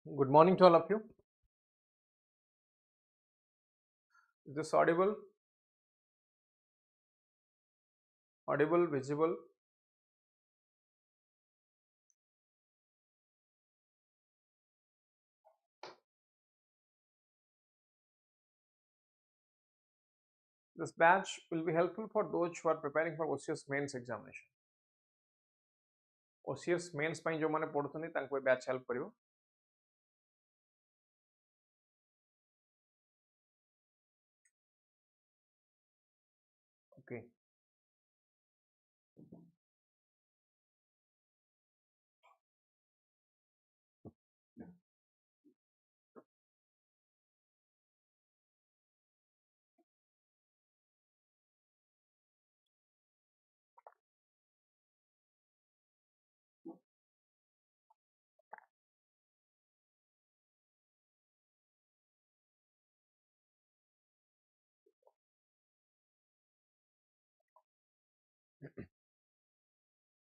Good morning to all of you. Is this audible? Audible, visible? This batch will be helpful for those who are preparing for OCS mains examination. OCS mains ପାଇଁ ଯୋଉମାନେ ପଢୁଛନ୍ତି ତାଙ୍କୁ ଏ batch help କରିବ. Okay.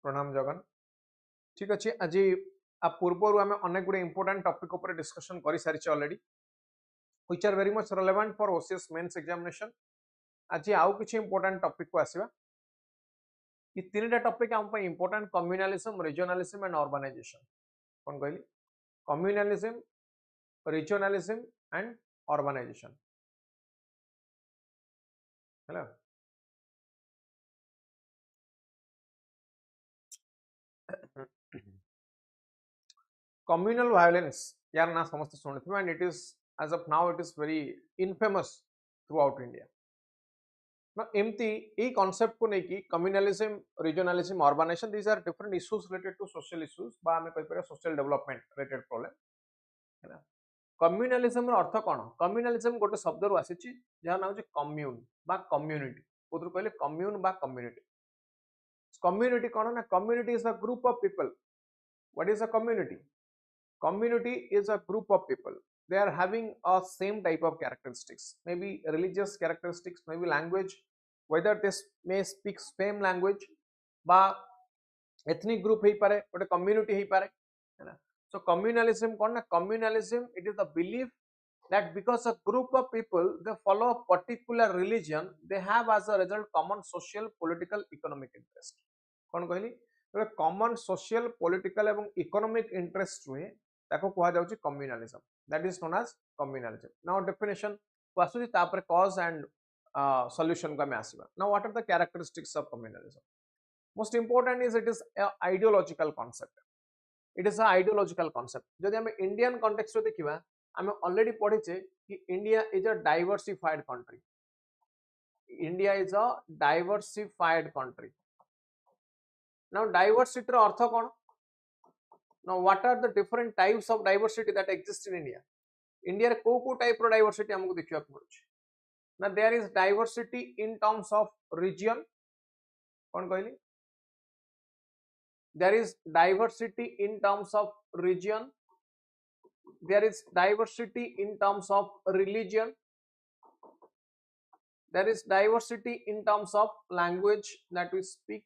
प्रणाम जगन. ठीक अच्छे आज आ पूर्वर आम अनेक गुड इंपोर्टेंट टॉपिक ऊपर डिस्कशन कर सारी already which are very much relevant for OCS mains examination. आज आउ किछि इंपोर्टेंट टॉपिक को आसीबा. ये तीनटा टॉपिक आम पे important communalism, regionalism and urbanization. कोन कहली? Communalism, regionalism and urbanization. Hello. Communal violence यार ना समस्त सुनते and it is as of now it is very infamous throughout India. Now एमती ए concept को नहीं कि communalism, regionalism, urbanization, these are different issues related to social issues बा हमें कोई पर social development related problem है ना. Communalism रो अर्थ कौन? Communalism गोटे शब्द रो आसीची जहाँ नाम है commune बा community. उधर कहले commune बा community. Community कौन ना? Community is a group of people. What is a community? Community is a group of people. They are having a same type of characteristics, maybe religious characteristics, maybe language, whether they may speak same language ba ethnic group ही पारे, but community ही पारे, है ना. So communalism कौन ना? Communalism it is the belief that because a group of people they follow a particular religion, they have as a result common social, political, economic interest. कौन कहली? common social, political एवं economic interest हुए ताको कहा जाउची communalism. That is known as communalism. Now definition को आसुची तापर cause and solution का में आसीबा. Now what are the characteristics of communalism? Most important is it is a ideological concept. It is a ideological concept. जदि हमें Indian context रो देखिबा, हमें already पढ़िचे कि India is a diversified country. India is a diversified country. Now diversity row earth cone? Now what are the different types of diversity that exist in India? India रे को type रो diversity हमको देखिया पड़ुछ. Now there is diversity in terms of region. कौन कहली? There is diversity in terms of region. There is diversity in terms of religion. There is diversity in terms of language that we speak.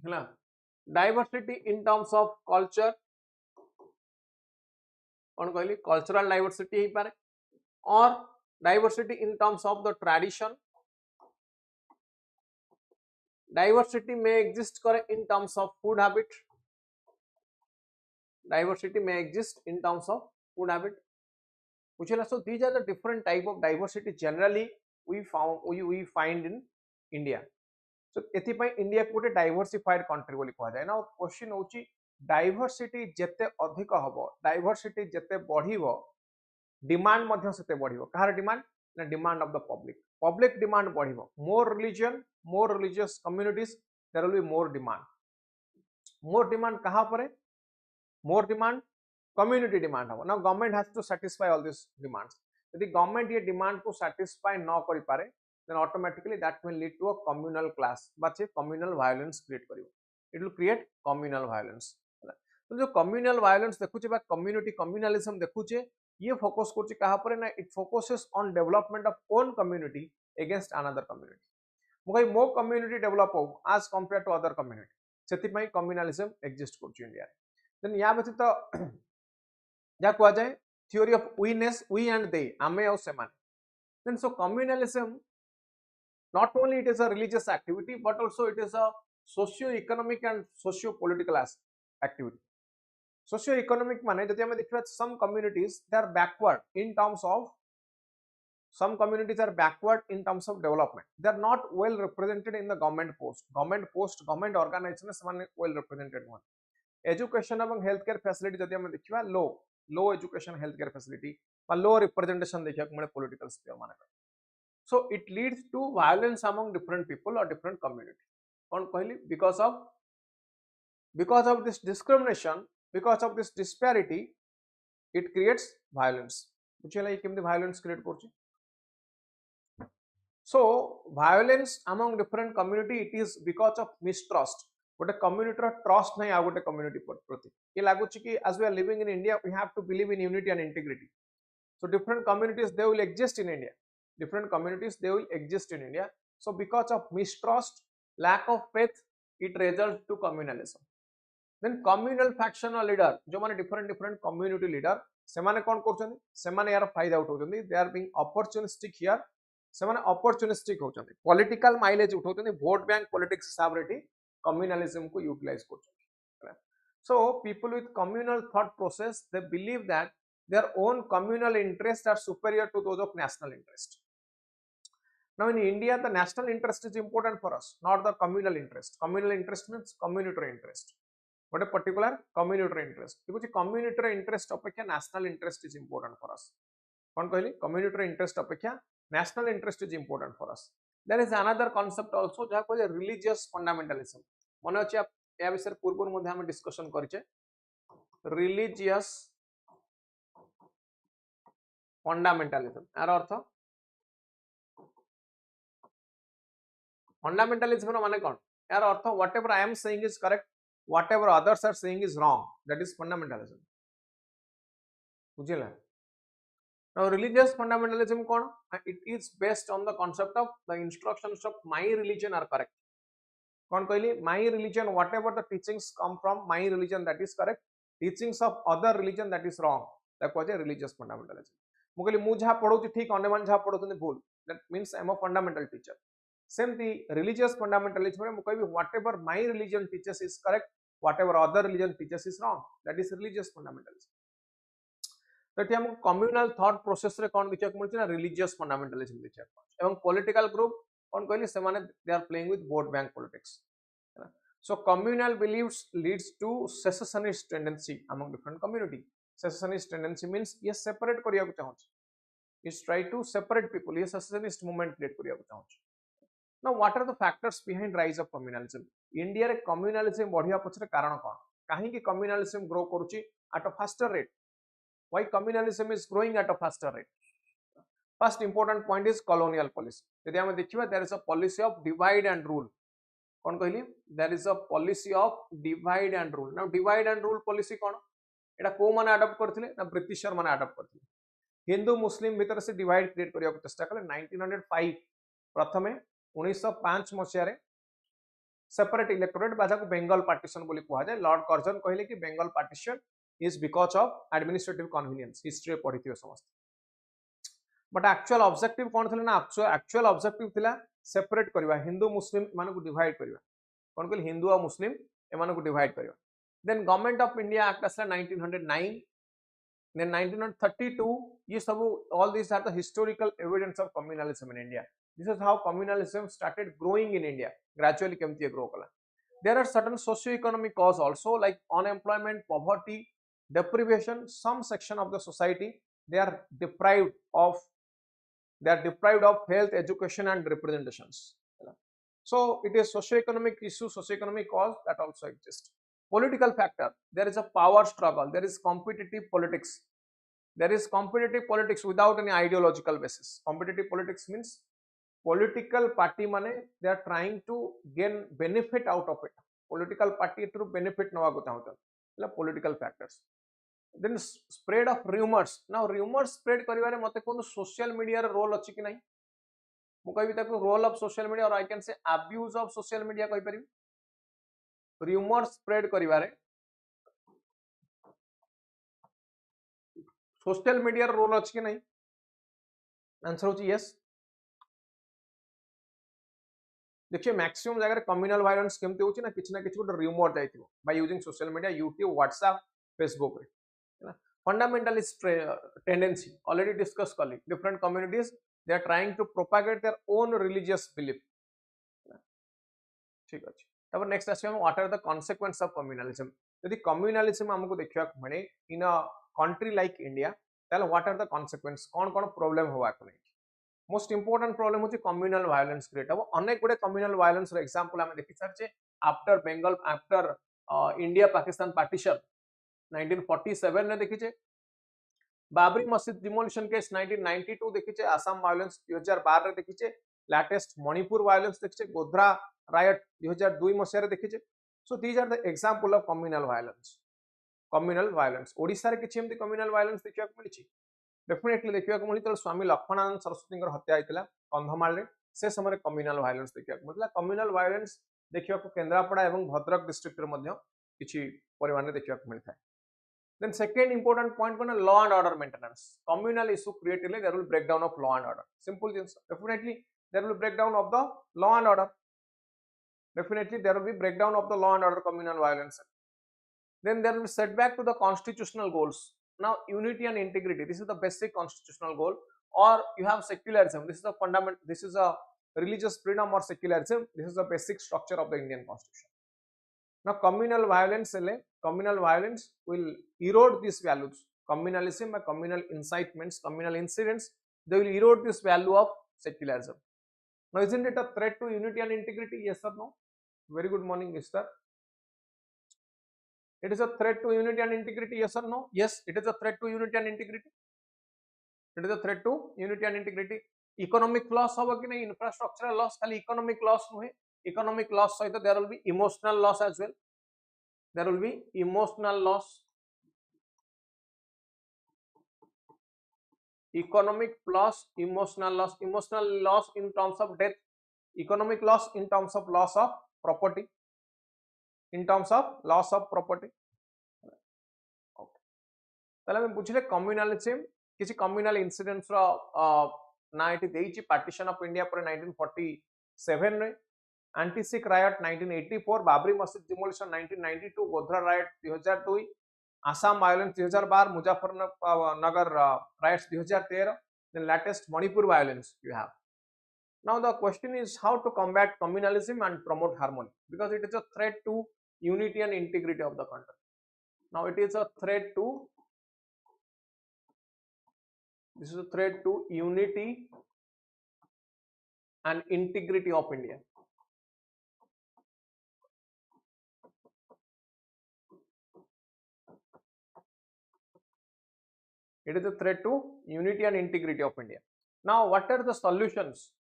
है diversity in terms of culture. कौन कहली? Cultural diversity ही पारे. और diversity in terms of the tradition. Diversity may exist करे in terms of food habit. Diversity may exist in terms of food habit. So these are the different type of diversity generally we find in India. So एथिपाई India को diversified country बोली कहा जाए ना. Question होची diversity जेते अधिक हबो, डाइवर्सिटी जेते बढ़िबो, डिमांड मध्य सेते बढ़िबो. कहार डिमांड ना? Demand of the public. Public demand बढ़िबो. More religion, more religious communities, there will be more demand. More demand कहां परे? मोर डिमांड कम्युनिटी डिमांड हबो. Now government has to satisfy all this demands. यदि government ये demand को satisfy न करि पारे, then automatically that will lead to a communal class, but a communal violence create करियो. It will create communal violence. तो जो communal violence देखुचे बा community communalism देखुचे, ये फोकस करचे कहाँ पर ना? It focuses on development of own community against another community. मुझे मो community develop हो as compared to other community. सेति पई communalism exist करचे इंडिया. देन या व्यतीत या कह जाए theory of weness we and they आमे और सेमाने then so communalism not only it is a religious activity but also it is a socio-economic and socio-political activity. Socio-economic माने जदि हमें देखिबा some communities they are backward in terms of development. They are not well represented in the government government organization ସେମାନେ well represented one. Education एवं healthcare facility जदि हमें देखिबा low education healthcare facility बा low representation देखिबा मिले political sphere माने. So it leads to violence among different people or different communities. कौन कहली because of this discrimination, because of this disparity, it creates violence. बुझिला ये केमती violence create करछि. So violence among different community it is because of mistrust. गोटे community रा trust नहीं आ गोटे community प्रति. ये लागु छि कि as we are living in India, we have to believe in unity and integrity. So different communities they will exist in India. Different communities they will exist in India. So because of mistrust, lack of faith, it results to communalism. Then communal faction or leader, जो माने different community leader, से माने कौन करछन्ति? से माने यार फायदा उठाउछन्ति. They are being opportunistic here. से माने opportunistic होछन्ति. Political mileage उठाउछन्ति. Vote bank politics हिसाब रे communalism को utilize करछन्ति. So people with communal thought process, they believe that their own communal interests are superior to those of national interest. Now in India, the national interest is important for us, not the communal interest. Communal interest means community interest. What a particular community interest. Because community interest अपेक्षा national interest is important for us. कौन कहली? Community interest अपेक्षा national interest is important for us. There is another concept also जहाँ को religious fundamentalism. मन अच्छे आप या विषय पूर्व मध्य हम discussion करिचे. Religious fundamentalism. यार अर्थ fundamentalism माने कौन? यार अर्थ whatever I am saying is correct, whatever others are saying is wrong. That is fundamentalism. बुझिला? Now religious fundamentalism कौन? It is based on the concept of the instructions of my religion are correct. कौन कहली? My religion, whatever the teachings come from my religion, that is correct. Teachings of other religion, that is wrong. That was a religious fundamentalism. ମୁଁ कहली ମୁଁ ଯାହା ପଢଉଛି ଠିକ ଅନ୍ୟମାନେ ଯାହା ପଢଉଛନ୍ତି ଭୁଲ. That means I am a fundamental teacher. Same the religious fundamentalism ମୁଁ କହିବି whatever my religion teaches is correct, whatever other religion teaches is wrong. That is religious fundamentalism. तो एठी हमको communal thought process रे कोन देखिया मिलछि ना religious fundamentalism देखिया एवं political group कोन कहली से माने they are playing with vote bank politics. So communal beliefs leads to secessionist tendency among different community. Secessionist tendency means ये separate करिया को चाहन्छ. Is try to separate people. ये secessionist movement create करिया को चाहन्छ. Now what are the factors behind rise of communalism? India रे communalism बढ़िया पछरे कारण कोन? काहे कि communalism grow करूची at a faster rate? Why communalism is growing at a faster rate? First important point is colonial policy. यदि हम देखिबा there is a policy of divide and rule. कौन कहली? There is a policy of divide and rule. Now divide and rule policy कौन? एटा को माने adopt करथिले ना ब्रिटिशर माने अडॉप्ट करथिले. हिंदू मुस्लिम भीतर से डिवाइड क्रिएट करिया को चेष्टा कले 1905 प्रथमे 1905 मसिया रे सेपरेट इलेक्टोरेट बाजा को बेंगल पार्टीशन बोली कहआ जाय. लॉर्ड कर्जन कहले कि Bengal partition is because of administrative convenience. History पढ़िथियो समस्त. But actual objective कौन थिले ना actual objective थिला सेपरेट करबा हिंदू मुस्लिम माने को डिवाइड करबा. कौन कहले हिंदू और मुस्लिम ए माने को डिवाइड करबा. Then Government of India Act असला 1909. Then 1932 ये सब all these are the historical evidence of communalism in India. This is how communalism started growing in India. Gradually केमती grow कला. There are certain socio-economic causes also like unemployment, poverty, deprivation. Some section of the society they are deprived of health, education and representations. So it is socio-economic issue, socio-economic cause that also exist. Political factor, there is a power struggle, there is competitive politics. There is competitive politics without any ideological basis. Competitive politics means political party mane they are trying to gain benefit out of it. Political party to benefit नवा को चाहता है. Political factors. Then spread of rumors. Now rumors spread करिवारे मते कोन social media रे role अछि कि नै? मु कहबी ताको role of social media or I can say abuse of social media कहि परिबी. Rumors spread करिवारे सोशल मीडिया रोल अच्छी कि नहीं आंसर हो यस देखिए मैक्सिमम जगह कम्युनल वायलेंस केमती होची ना किछि गोटे र्यूमर जाइथिबो by using social media YouTube WhatsApp Facebook रे फंडामेंटलिस्ट टेंडेंसी ऑलरेडी डिस्कस कली different communities they are trying to propagate their own religious belief ठीक अछि तब नेक्स्ट आसी हम what are the consequence of communalism यदि कम्युनलिज्म हमको देखिया माने in a country like India ताले व्हाट आर द कॉन्सिक्वेंस कोन कोन प्रॉब्लम होवा को नहीं मोस्ट इंपोर्टेंट प्रॉब्लम होची कम्युनल वायलेंस क्रिएट हो अनेक गुडे कम्युनल वायलेंस रो एग्जांपल हम देखि सारचे after Bengal after India Pakistan partition 1947 ने देखिचे बाबरी मस्जिद डिमोलिशन केस 1992 देखिचे आसाम वायलेंस 2012 रे देखिचे लेटेस्ट मणिपुर वायलेंस देखिचे गोध्रा रायट 2002 मसिया रे देखिचे so these are the example of communal violence Odisha रे किछि एमती कम्युनल वायलेंस देखिया को मिलिछि डेफिनेटली देखिया को मिली तो स्वामी लक्ष्मणानंद सरस्वती हत्या होता कंधमाल रे से समय कम्युनल वायलेंस देखिया को मिलता कम्युनल वायलेंस देखिया को केन्द्रापड़ा और भद्रक डिस्ट्रिक्ट रे मध्य किछि परिमाण रे देखिया को मिलता है देन सेकंड इंपोर्टेंट पॉइंट कोन law and order maintenance communal issue क्रिएटेडली there will break down of law and order simple things definitely there will break down of the law and order definitely there will be breakdown of the law and order communal violence then there will be setback to the constitutional goals now unity and integrity this is the basic constitutional goal or you have secularism this is the fundamental this is a religious freedom or secularism this is the basic structure of the Indian constitution now communal violence will erode these values communalism and communal incitements communal incidents they will erode this value of secularism now isn't it a threat to unity and integrity yes or no very good morning mister it is a threat to unity and integrity yes or no yes it is a threat to unity and integrity it is a threat to unity and integrity economic loss hoba ki nahi infrastructural loss khali economic loss nuhe economic loss sahi there will be emotional loss as well there will be emotional loss economic plus emotional loss in terms of death economic loss in terms of loss of property in terms of loss of property okay तले हम बुझले communalism किसी communal incidents रो ना एटी देइची partition of India पर 1947 रे anti Sikh riot 1984 Babri Masjid demolition 1992 Godhra riot 2002 Assam violence 2012 Muzaffarnagar riots 2013 then latest Manipur violence you have now the question is how to combat communalism and promote harmony because it is a threat to unity and integrity of the country now it is a threat to this is a threat to unity and integrity of India it is a threat to unity and integrity of India now what are the solutions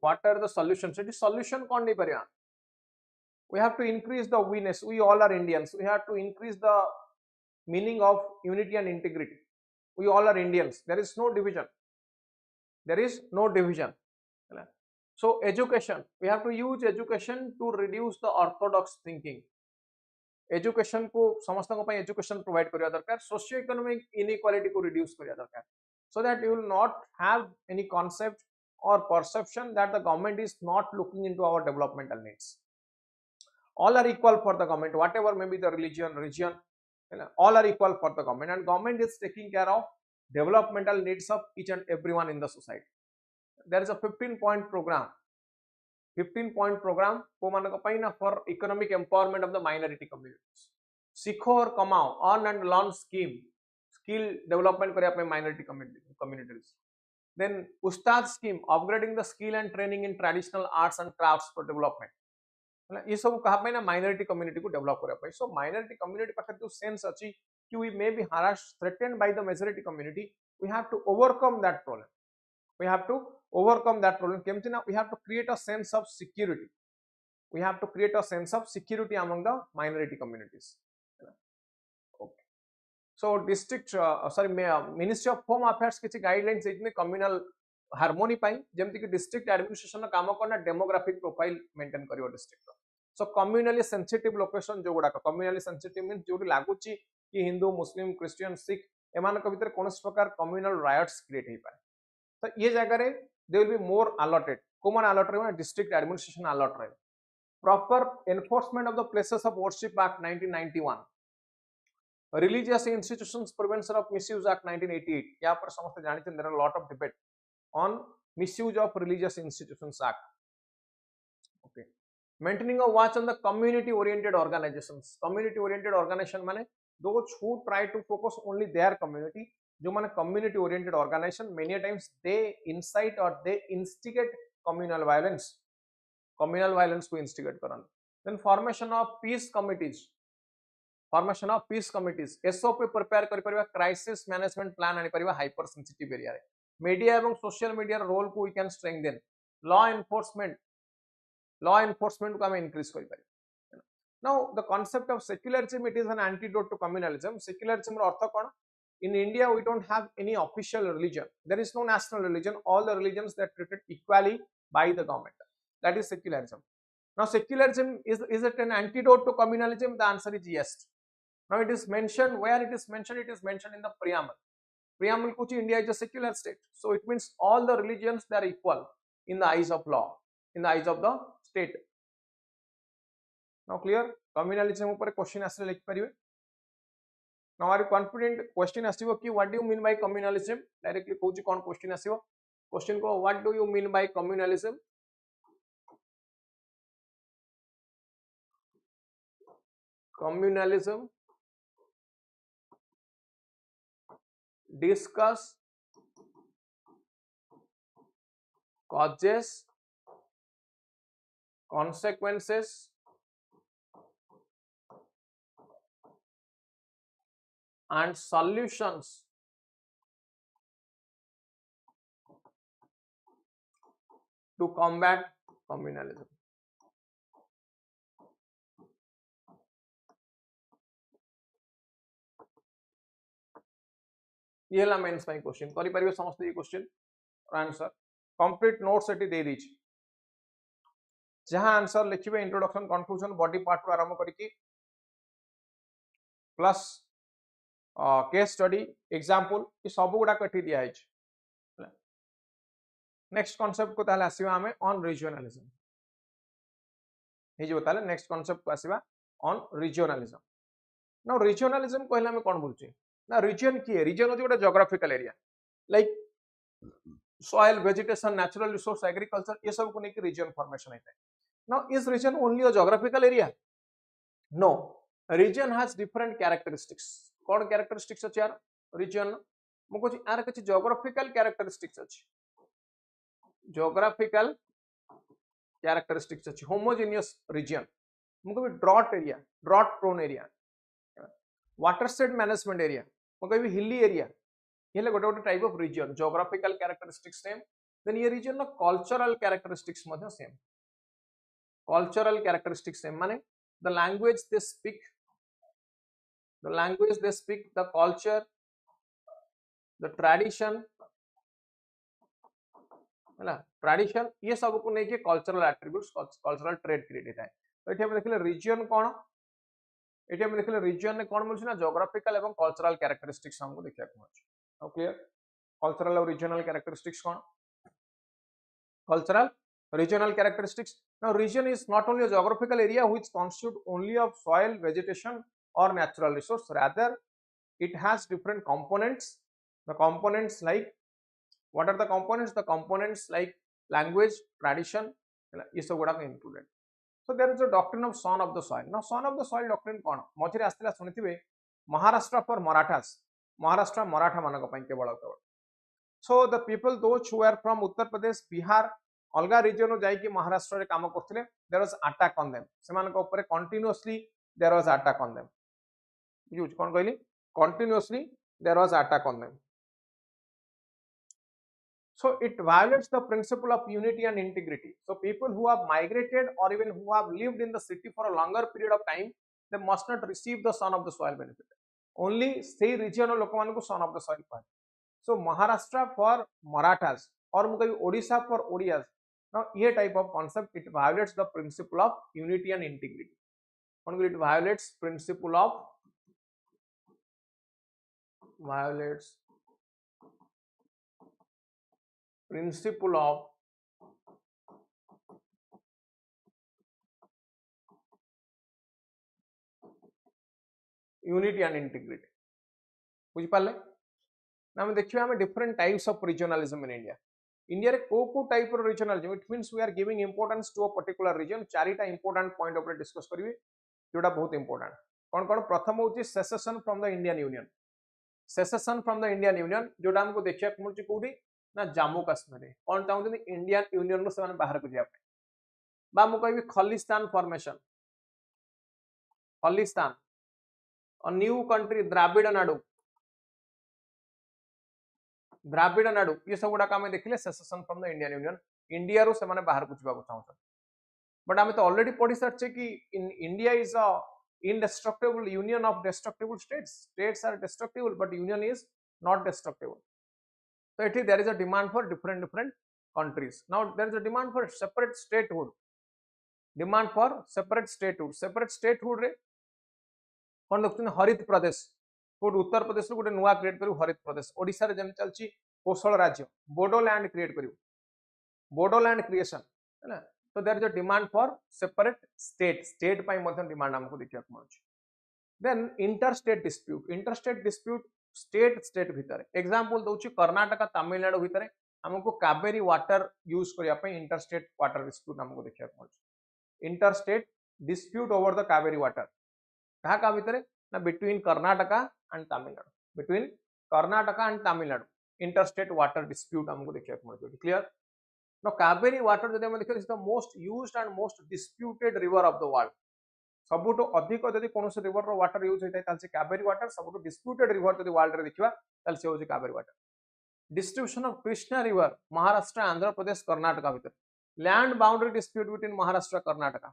what are the solutions it is solution kon nahi pariya we have to increase the awareness we all are Indians we have to increase the meaning of unity and integrity we all are Indians there is no division so education we have to use education to reduce the orthodox thinking education को समस्त को education provide करिया दरकार socio economic inequality को reduce करिया दरकार so that you will not have any concept or perception that the government is not looking into our developmental needs all are equal for the government whatever may be the region all are equal for the government and government is taking care of developmental needs of each and everyone in the society there is a 15-point program को मानक पाइना for economic empowerment of the minority communities सीखो और कमाओ earn and learn scheme skill development करिया पे minority communities then ustad scheme upgrading the skill and training in traditional arts and crafts for development ये सब कहा पे ना minority community को develop करिया पे so minority community पाखे तो sense अछि कि we may be harassed threatened by the majority community we have to overcome that problem केमती ना we have to create a sense of security among the minority communities okay so district ministry of home affairs किछि guidelines इतने communal harmony पाई जेमती कि district administration काम करना demographic profile maintain करियो district सो communally sensitive location जो गुड़ाक communally sensitive mean जो लगुच कि हिंदू मुस्लिम क्रिश्चियन सिख एमान भीतर कौन प्रकार कम्युनल रायट्स क्रिएट हो पाए तो ये जगह they will be more allotted को मैंने अलॉट रहे डिस्ट्रिक्ट एडमिनिस्ट्रेशन अलॉट रहे proper enforcement of the places of worship act 1991 religious institutions prevention of misuse act 1988 या पर समस्त जानते there are lot of debate on misuse of religious institutions act okay maintaining a watch on the community oriented organisation माने those who try to focus only their community जो माने community oriented organization many times they incite or they instigate communal violence को instigate Karan then formation of peace committees SOP prepare करि परिबा crisis management plan आनि परिबा hyper sensitive area रे media एवं social media role को we can strengthen law enforcement को हम increase करि पारि now the concept of secularism it is an antidote to communalism secularism ro artha kon in India we don't have any official religion there is no national religion all the religions that are treated equally by the government that is secularism now secularism is it an antidote to communalism the answer is yes now it is mentioned where it is mentioned in the preamble kuch India is a secular state so it means all the religions they are equal in the eyes of law in the eyes of the state now clear communalism ऊपर question आसले लिख परिबे now are you confident question आसीबो कि what do you mean by communalism directly कहूची कोन question आसीबो question को what do you mean by communalism discuss causes consequences and solutions to combat communalism ये ला मेंस पाई क्वेश्चन करि परिबे समस्त ये क्वेश्चन आंसर कंप्लीट नोट्स एटी दे दीची जहां आंसर लिखिबे इंट्रोडक्शन कंक्लूजन बॉडी पार्ट रो आरंभ करिकि प्लस केस स्टडी एग्जांपल ये सब गुडा कठी दिया है नेक्स्ट कांसेप्ट को ताले आसीबा हमें ऑन रीजनलिज्म हे जो ताले नेक्स्ट कांसेप्ट को आसीबा ऑन रीजनलिज्म नाउ रीजनलिज्म कहला में कोन बोलची ना रीजन की है रीजन होती गोटे geographical area like soil vegetation natural resource agriculture ये सब को लेके रीजन फॉर्मेशन होता है now is region only a geographical area no region has different characteristics कौन कैरेक्टरिस्टिक्स अछि यार रीजन मु कुछ यार कुछ जियोग्राफिकल कैरेक्टरिस्टिक्स अछि जियोग्राफिकल कैरेक्टरिस्टिक्स अछि होमोजेनियस रीजन मु को drought area drought prone area water shed management area मु को हिली एरिया ये गोटे गोटे type of reason geographical characteristics same then ये रीजन नो कल्चरल कैरेक्टरिस्टिक्स मध्ये सेम कल्चरल कैरेक्टरिस्टिक्स सेम माने the language they speak the culture the tradition है tradition ये सब को लेके cultural attributes cultural trade create होता है तो एठी हम देखले रीजन कोन एठी हम देखले रीजन ने कोन बोलछि ना जियोग्राफिकल एवं कल्चरल कैरेक्टरिस्टिक्स हमको देखिया को अछि ओके कल्चरल और regional characteristics cone cultural regional characteristics now region is not only a geographical area which constitute only of soil vegetation or natural resource rather it has different components the components like what are the components like language tradition is गुड़ा included so there is a doctrine of son of the soil now son of the soil doctrine कौन मझे आसला सुनिथिबे Maharashtra for marathas Maharashtra Maratha मानक पई केवल so the people those who are from Uttar Pradesh Bihar अलगा region जाई कि महाराष्ट्र रे काम करथिले there was attack on them सेमान को ऊपर continuously there was attack on them यूज कोन कहली continuously there was attack on them so it violates the principle of unity and integrity so people who have migrated or even who have lived in the city for a longer period of time they must not receive the son of the soil benefit only say region लोक मान को son of the soil पाए so Maharashtra for Marathas or मुकई Odisha for Odias Now ये type of concept it violates the principle of unity and integrity. It violates principle of unity and integrity. बुझी पाले ना हम देखिए हमें different types of regionalism in India. India रे को type of regionalism, it means we are giving importance to a particular region. चारिटा important point ऊपर discuss करिवे जोड़ा बहुत important. कौन कौन प्रथम होची secession from the Indian Union. Secession from the Indian Union जोड़ा हमको देखिए मुझे कोडी ना जम्मू कश्मीर रे कौन चाहते इंडियन यूनियन रो से बाहर को जाय बा मु कहबी खलिस्तान फॉर्मेशन खलिस्तान और न्यू कंट्री द्राविड़ नाडु ये सब गुडा आम देखिले secession from the Indian union India रो से माने बाहर को जाबा चाहछन बट आम तो ऑलरेडी पढ़ी सारछे कि India is a indestructible union of destructible states are destructible but union is not destructible. So there is a demand for different countries. Now there is a demand for separate statehood separate statehood रे कोन देखछन हरित प्रदेश code Uttar Pradesh रो गोटे नुवा create करू हरित प्रदेश ओडिसा रे GeM चलची कोशल राज्य Bodoland create करू Bodoland creation है ना. So there is a demand for separate state पाई मध्यम डिमांड हमको देखिया को मिलुची. Then interstate dispute state भितर एग्जांपल दउची कर्नाटक तमिलनाडु भितर हमको कावेरी वाटर यूज करिया पे इंटरस्टेट वाटर डिस्प्यूट हमको देखिया को मिलुची. Interstate dispute over the Kaveri water कहा का भितर ना between Karnataka and Tamil Nadu interstate water dispute हमको देखिया को मिलुची. क्लियर. Now Kaveri water जदि हम देखियो is the most used and most disputed river of the world. सबुठो अधिक जदि कोनोसी रिवर रो वाटर यूज होइतै ताल से कावेरी वाटर सबुठो डिस्प्यूटेड रिवर जदि वर्ल्ड रे देखिबा ताल से होची Kaveri water. Distribution of Krishna river Maharashtra Andhra Pradesh Karnataka भीतर. Land boundary dispute between Maharashtra Karnataka.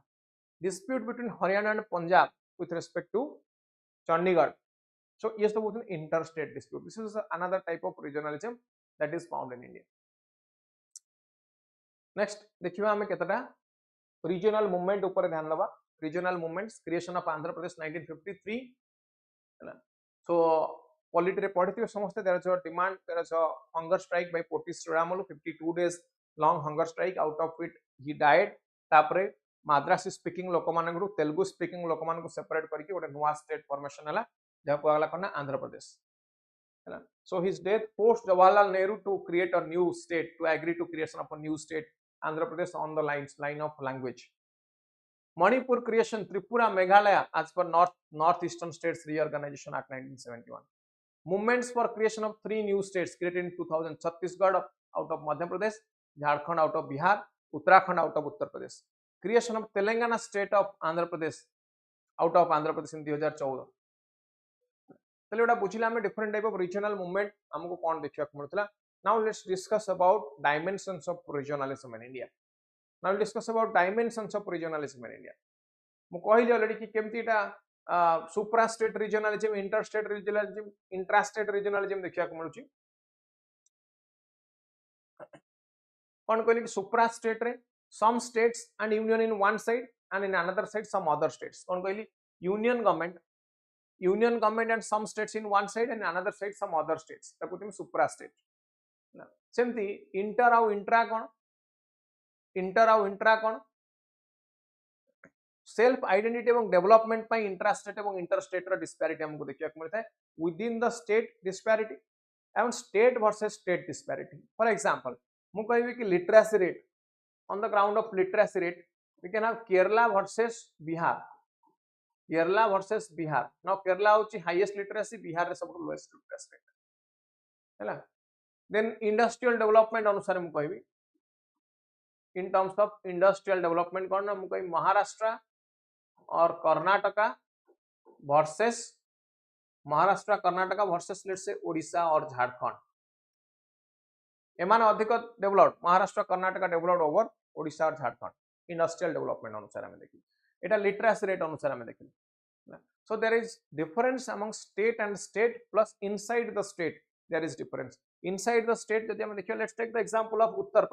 Dispute between Haryana and Punjab with respect to Chandigarh. So yes तो बोलते हैं interstate dispute. This is another type of regionalism that is found in India. Next देखिबा हमें केतटा regional movement ऊपर ध्यान लबा. Regional movements creation of Andhra Pradesh 1953 हैला. सो पॉलिटी रे पढ़िथिबे समस्त there is a demand there is a hunger strike by Potti Sriramulu 52 days long hunger strike out of it he died. तापरे माद्रासी स्पीकिंग लोक मानगु तेलुगु स्पीकिंग लोक मानगु सेपरेट करके ओटे नुवा स्टेट फॉर्मेशन हला जहा को आगला करना आंध्र प्रदेश हैला. So his death forced Jawaharlal Nehru to create a new state to agree to creation of a new state Andhra Pradesh on the line of language. Manipur creation, Tripura, Meghalaya as per Northeastern States Reorganization Act 1971. Movements for creation of 3 new states created in 2000. Chhattisgarh out of Madhya Pradesh, Jharkhand out of Bihar, Uttarakhand out of Uttar Pradesh. Creation of Telangana state of Andhra Pradesh out of Andhra Pradesh in 2014. चलिए एटा बुझिला हम different type of regional movement हमको कोन देखिया को मिलतला. Now let's discuss about dimensions of regionalism in India. Now we'll discuss about dimensions of regionalism in India. मु कहली already कि केमतीटा supra state regionalism, interstate regionalism, intrastate regionalism देखिया को मिलुची. कोन कहली कि सुप्रा स्टेट रे some states and union in one side and in another side some other states. कोन कहली union government and some states in one side and another side some other states. ताको तुम सुप्रा स्टेट. सेमती inter आउ intra कोन self identity एवं development पई intrastate एवं interstate रो डिस्पैरिटी हमको देखिया को मिलता है within the state disparity एवं state versus state disparity. For example मु कहबी कि literacy rate on the ground of literacy rate we can have Kerala versus Bihar. Now Kerala होची हाईएस्ट लिटरेसी, बिहार रे सबटु लोएस्ट लिटरेसी रेट हैला. Then industrial development अनुसार मु कहबी in terms of industrial development कोन मु कहबी महाराष्ट्र और Karnataka versus let's say Odisha और झारखंड. एमान अधिक developed Maharashtra Karnataka developed over Odisha और झारखंड इंडस्ट्रियल डेवलपमेंट अनुसार हम देखि. एटा लिटरेसी रेट अनुसार हम देखि. So there is difference among state and state plus inside the state there is difference. Inside the state जदि हम देखियो let's take the example of Uttar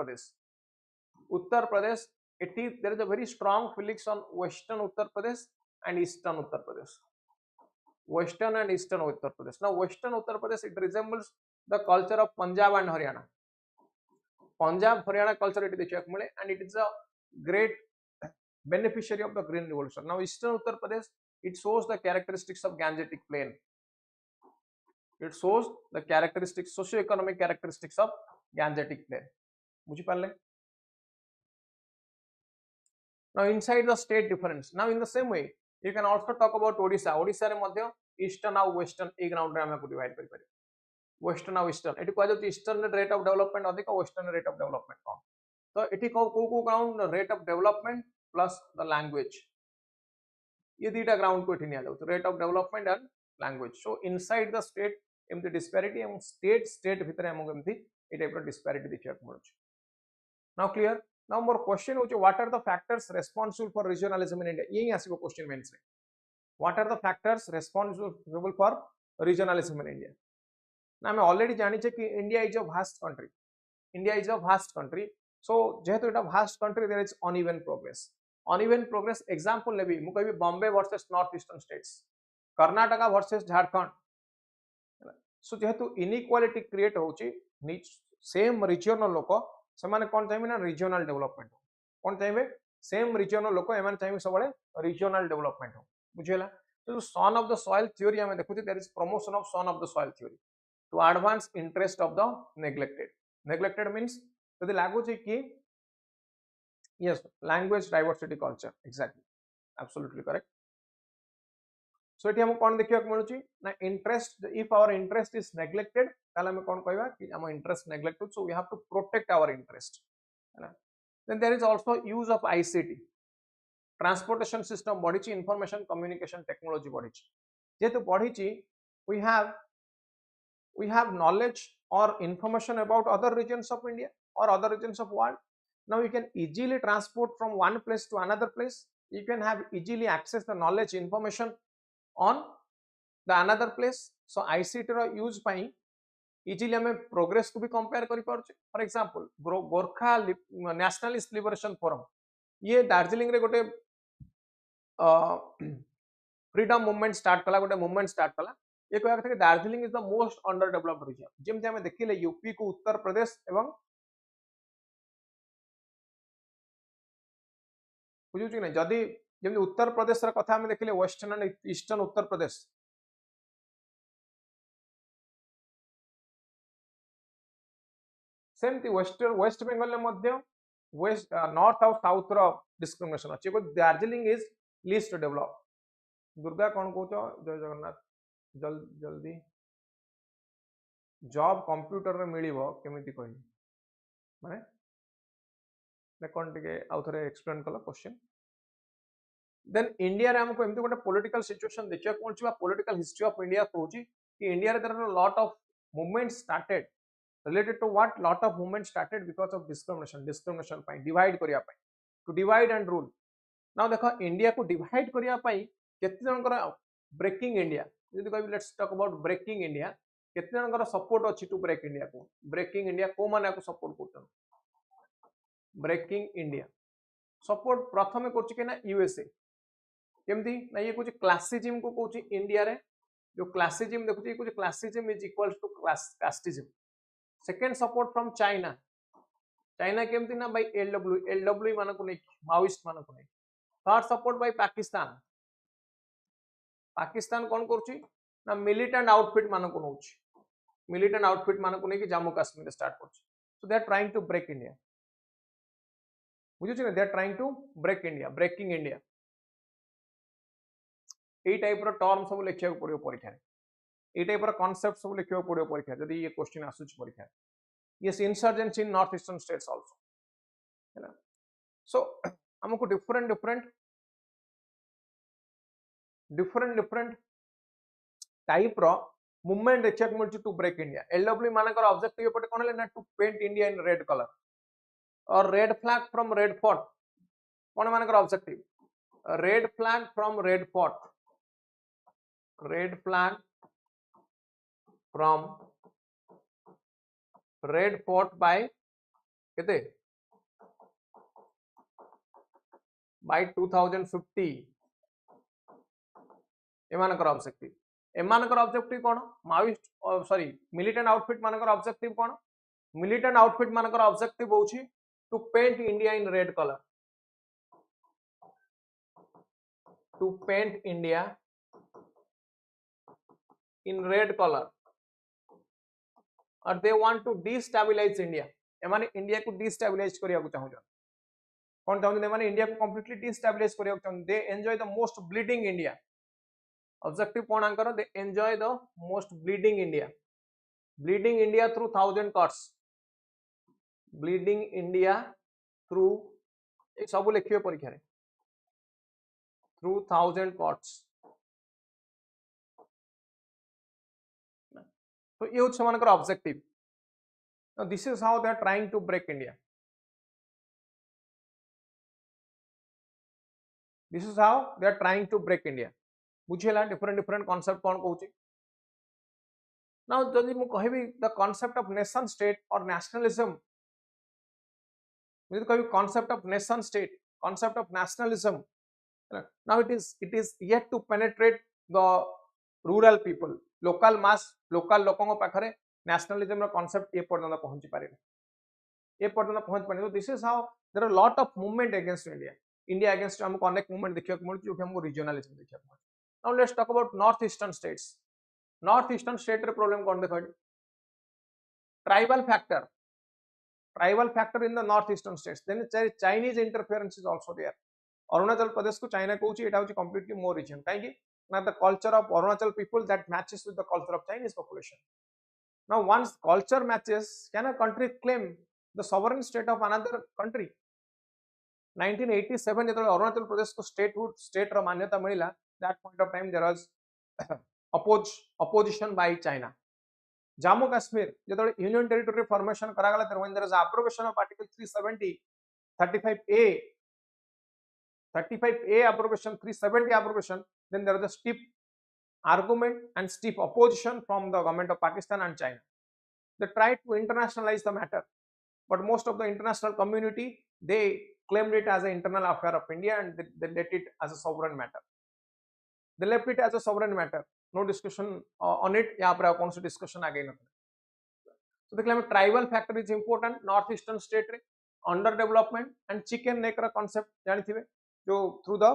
Uttar Pradesh, there is a very strong feelings on western Uttar Pradesh and eastern Uttar Pradesh. Western and eastern Uttar Pradesh. Now western Uttar Pradesh, it resembles the culture of Punjab and Haryana. Punjab Haryana culture it देखिବାକୁ मिले, and it is a great beneficiary of the green revolution. Now eastern Uttar Pradesh, it shows the characteristics of Gangetic plain. It shows the characteristics, socio-economic characteristics of Gangetic plain. बुझी Parle? Now inside the state difference. Now in the same way, you can also talk about Odisha. Odisha रे मध्य eastern और western एक ground रे हमें को divide कर पारे. Western और eastern. एटी को जो eastern rate of development अधिक, western rate of development कम. तो एटी को ground rate of development plus the language. ये दीटा ground को एटी नहीं आलो. Rate of development and language. So inside the state, एमती disparity एम state भितर हमको एमती ये type of disparity देखिए को मिलुଛି. Now clear? Now more question होचे, what are the factors responsible for regionalism in India? यही आसीबो question मेंस रे. What are the factors responsible for regionalism in India? ना मैं already जानी छे कि India is a vast country. India is a vast country. So जेहेतु एटा vast country, there is uneven progress. Uneven progress example लेबी मु कहबी Bombay versus north eastern states, Karnataka versus Jharkhand. So जेहेतु inequality create होची, same regional लोक सेमाने कौन चाहिए ना regional development हो, कौन चाहिए सेम रीजनल लोक एमान चाहिए सब रीजनल डेवलपमेंट हो. बुझेला? तो son of the soil theory हमें देखुची, there is promotion of son of the soil theory to advance interest of the neglected. Neglected means यदि लागू छै कि yes language diversity culture, exactly absolutely correct. So एठी हम कोन देखिया को मिलुची ना interest, if our interest is neglected ताले हम कोन कहबा कि हम interest neglected, so we have to protect our interest. Then there is also use of ICT, transportation system बढ़ी, इंफॉर्मेशन कम्युनिकेशन टेक्नोलॉजी बढ़ी. जेतु बढ़ी, we have knowledge or information about other regions of India or other regions of world. Now you can easily transport from one place to another place. You can have easily access the knowledge information on the another place. So ICT रो use पाई easily हमें progress को भी compare करि पारछे. For example Gorkha nationalist liberation forum, ये दार्जिलिंग रे गोटे फ्रीडम मूवमेंट स्टार्ट कला, गोटे मूवमेंट स्टार्ट कला. ये कहया था कि Darjeeling is the most under developed region. जेमते हमें देखिले यूपी को उत्तर प्रदेश एवं बुझु कि नहीं, जदी जेमते उत्तर प्रदेश रा कथा हमें देखिले western and eastern Uttar Pradesh, सेमती वेस्ट बंगाल में मध्य वेस्ट नॉर्थ और साउथ रो डिस्क्रिमिनेशन अछि. को Darjeeling is least develop. Durga कोन कहतो, जय जगन्नाथ. जल्दी जॉब कंप्यूटर रे मिलिबो केमिति कहि माने कोन टिके आउ थरे एक्सप्लेन कला क्वेश्चन. देन इंडिया रे हमको एमती गोटे पॉलिटिकल सिचुएशन देखिया कोन छिबा, पॉलिटिकल हिस्ट्री ऑफ इंडिया कहूची कि इंडिया रे there are lot of movements started related to what, lot of movement started because of discrimination पाई, डिवाइड करिया पाई, to divide and rule. now देखो इंडिया को डिवाइड करिया पाई केते जन कर ब्रेकिंग इंडिया, यदि कहबी let's talk about breaking India, केते जन कर सपोर्ट अछि टू ब्रेक इंडिया को. ब्रेकिंग इंडिया को माने को सपोर्ट करछन, ब्रेकिंग इंडिया सपोर्ट प्रथमे करछि कि ना यूएसए. केमती ना ये कुछ क्लासिज्म को कहछि इंडिया रे, जो क्लासिज्म देखुछि कुछ classism is equals to casteism. Second support from China, China केमती ना बाय एलडब्ल्यू मान को नहीं, माओइस्ट मान को नहीं. Third support by Pakistan, Pakistan कोन करछि ना मिलिटेंट आउटफिट मान को नउछि, मिलिटेंट आउटफिट मान को नहीं कि जम्मू कश्मीर स्टार्ट करछि. So they are trying to break India. बुझु छी ना, they are trying to break India, breaking India. एई टाइप रो टर्म सब लिखिया को पड़ियो परीक्षा रे, एई टाइप रो कांसेप्ट सब लिखिया को पड़ियो परीक्षा जदी ये क्वेश्चन आसुछ परीक्षा. yes insurgency in north eastern states also, है ना. so हमको different टाइप रो मूवमेंट देखिया को मिलछि टू ब्रेक इंडिया. एलडब्ल्यू मानकर ऑब्जेक्टिव पटे कोन ले ना to paint India in red colour और red flag from Red Fort. कोन मानकर objective red flag from Red Fort, red flag from Red Fort by केते by 2050 एमानकर ऑब्जेक्टिव एमानकर ऑब्जेक्टिव कोन माओइस्ट सॉरी मिलिटेंट आउटफिट मानकर ऑब्जेक्टिव कोन militant outfit मानकर ऑब्जेक्टिव होची to paint India in red colour to paint India in red colour और they want to destabilise India एमाने इंडिया को डिस्टेबलाइज करिया को चाहू कौन चाहते हैं इंडिया को कंप्लीटली डिस्टेबलाइज करिया को they enjoy the most bleeding India objective कौन आंकर they enjoy the most bleeding India through 1000 cuts bleeding India through एक सब लिखिए परीक्षा रे थ्रू 1000 कट्स तो ये होछ मानकर objective now this is how they are trying to break India this is how they are trying to break India बुझेला different concept कौन कहूची now जदि मु कहबी the concept of nation state or nationalism मुझे कहबी concept of nation state concept of nationalism now it is yet to penetrate the rural people local mass local लोकों पाखरे nationalism रो concept ये पर्यंत पहुंची पारे ये पर्यंत पहुंच पारे this is how there are a lot of movement against India against हमको अनेक movement देखियो कि जो हमको regionalism देखियो now let's talk about northeastern states state रे problem कौन देखो tribal factor in the northeastern states then Chinese interference is also there Arunachal Pradesh को China कहूची एटा होची completely more region काहे कि ना the culture of Arunachal people that matches with the culture of Chinese population now once culture matches can a country claim the sovereign state of another country 1987 जेतले Arunachal Pradesh को state रो मान्यता मिलिला that point of time there was opposition by China Jammu Kashmir जेतले union territory formation करा गला when there is approbation of article 370 35A approbation 370 approbation then there was a steep argument and steep opposition from the government of Pakistan and China they tried to internationalize the matter but most of the international community they claimed it as an internal affair of India and they let it as a sovereign matter they left it as a sovereign matter no discussion on it yahan par kaun se discussion age na so the tribal factor is important northeastern state re underdevelopment and chicken neck ra concept jani thibe jo through the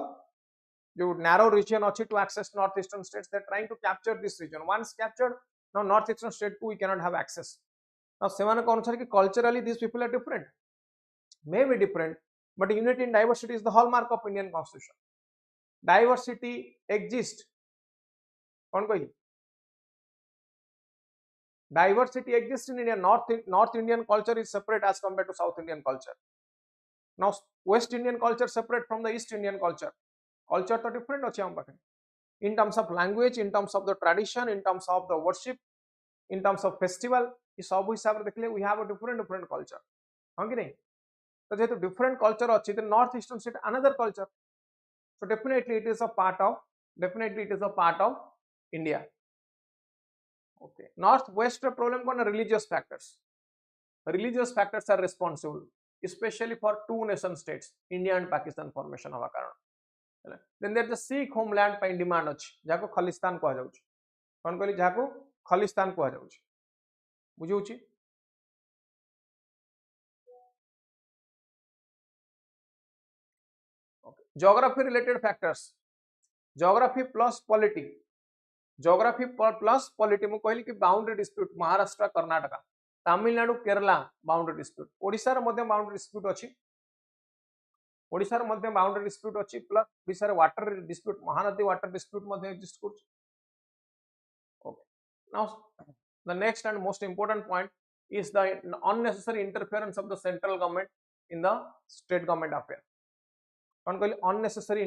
जो narrow region अच्छी to access northeastern states they're trying to capture this region once captured now northeastern state we cannot have access now semana ko anusar ki culturally these people are different may be different but unity in diversity is the hallmark of Indian constitution diversity exists कौन कही diversity exists in India north Indian culture is separate as compared to south Indian culture now west Indian culture separate from the east Indian culture तो different अच्छे हम पाखे in terms of language in terms of the tradition in terms of the worship in terms of festival ये सब हिसाब रे देखले we have a different culture हां कि नहीं तो जेतु different culture अच्छी तो north eastern state another culture so definitely it is a part of India okay north west problem कौन religious factors are responsible especially for two nation states India and Pakistan formation हवा कारण then there is a Sikh homeland ପାଇଁ demand ଅଛି ଯାହାକୁ ଖଲିସ୍ତାନ କୁହାଯାଉଛି କଣ କହିଲି ଯାହାକୁ ଖଲିସ୍ତାନ କୁହାଯାଉଛି ବୁଝୁଛି okay geography related factors geography plus polity ମୁଁ କହିଲି कि boundary dispute Maharashtra Karnataka Tamil Nadu Kerala boundary dispute Odisha रे ମଧ୍ୟ boundary dispute अछि ओडिसा रे मध्य बाउंड्री डिस्प्यूट अछि प्लस ओडिसा रे water dispute Mahanadi water dispute मध्य एग्जिस्ट करछि okay now the next and most important point is the unnecessary interference of the central government in the state government affair कोन कहली unnecessary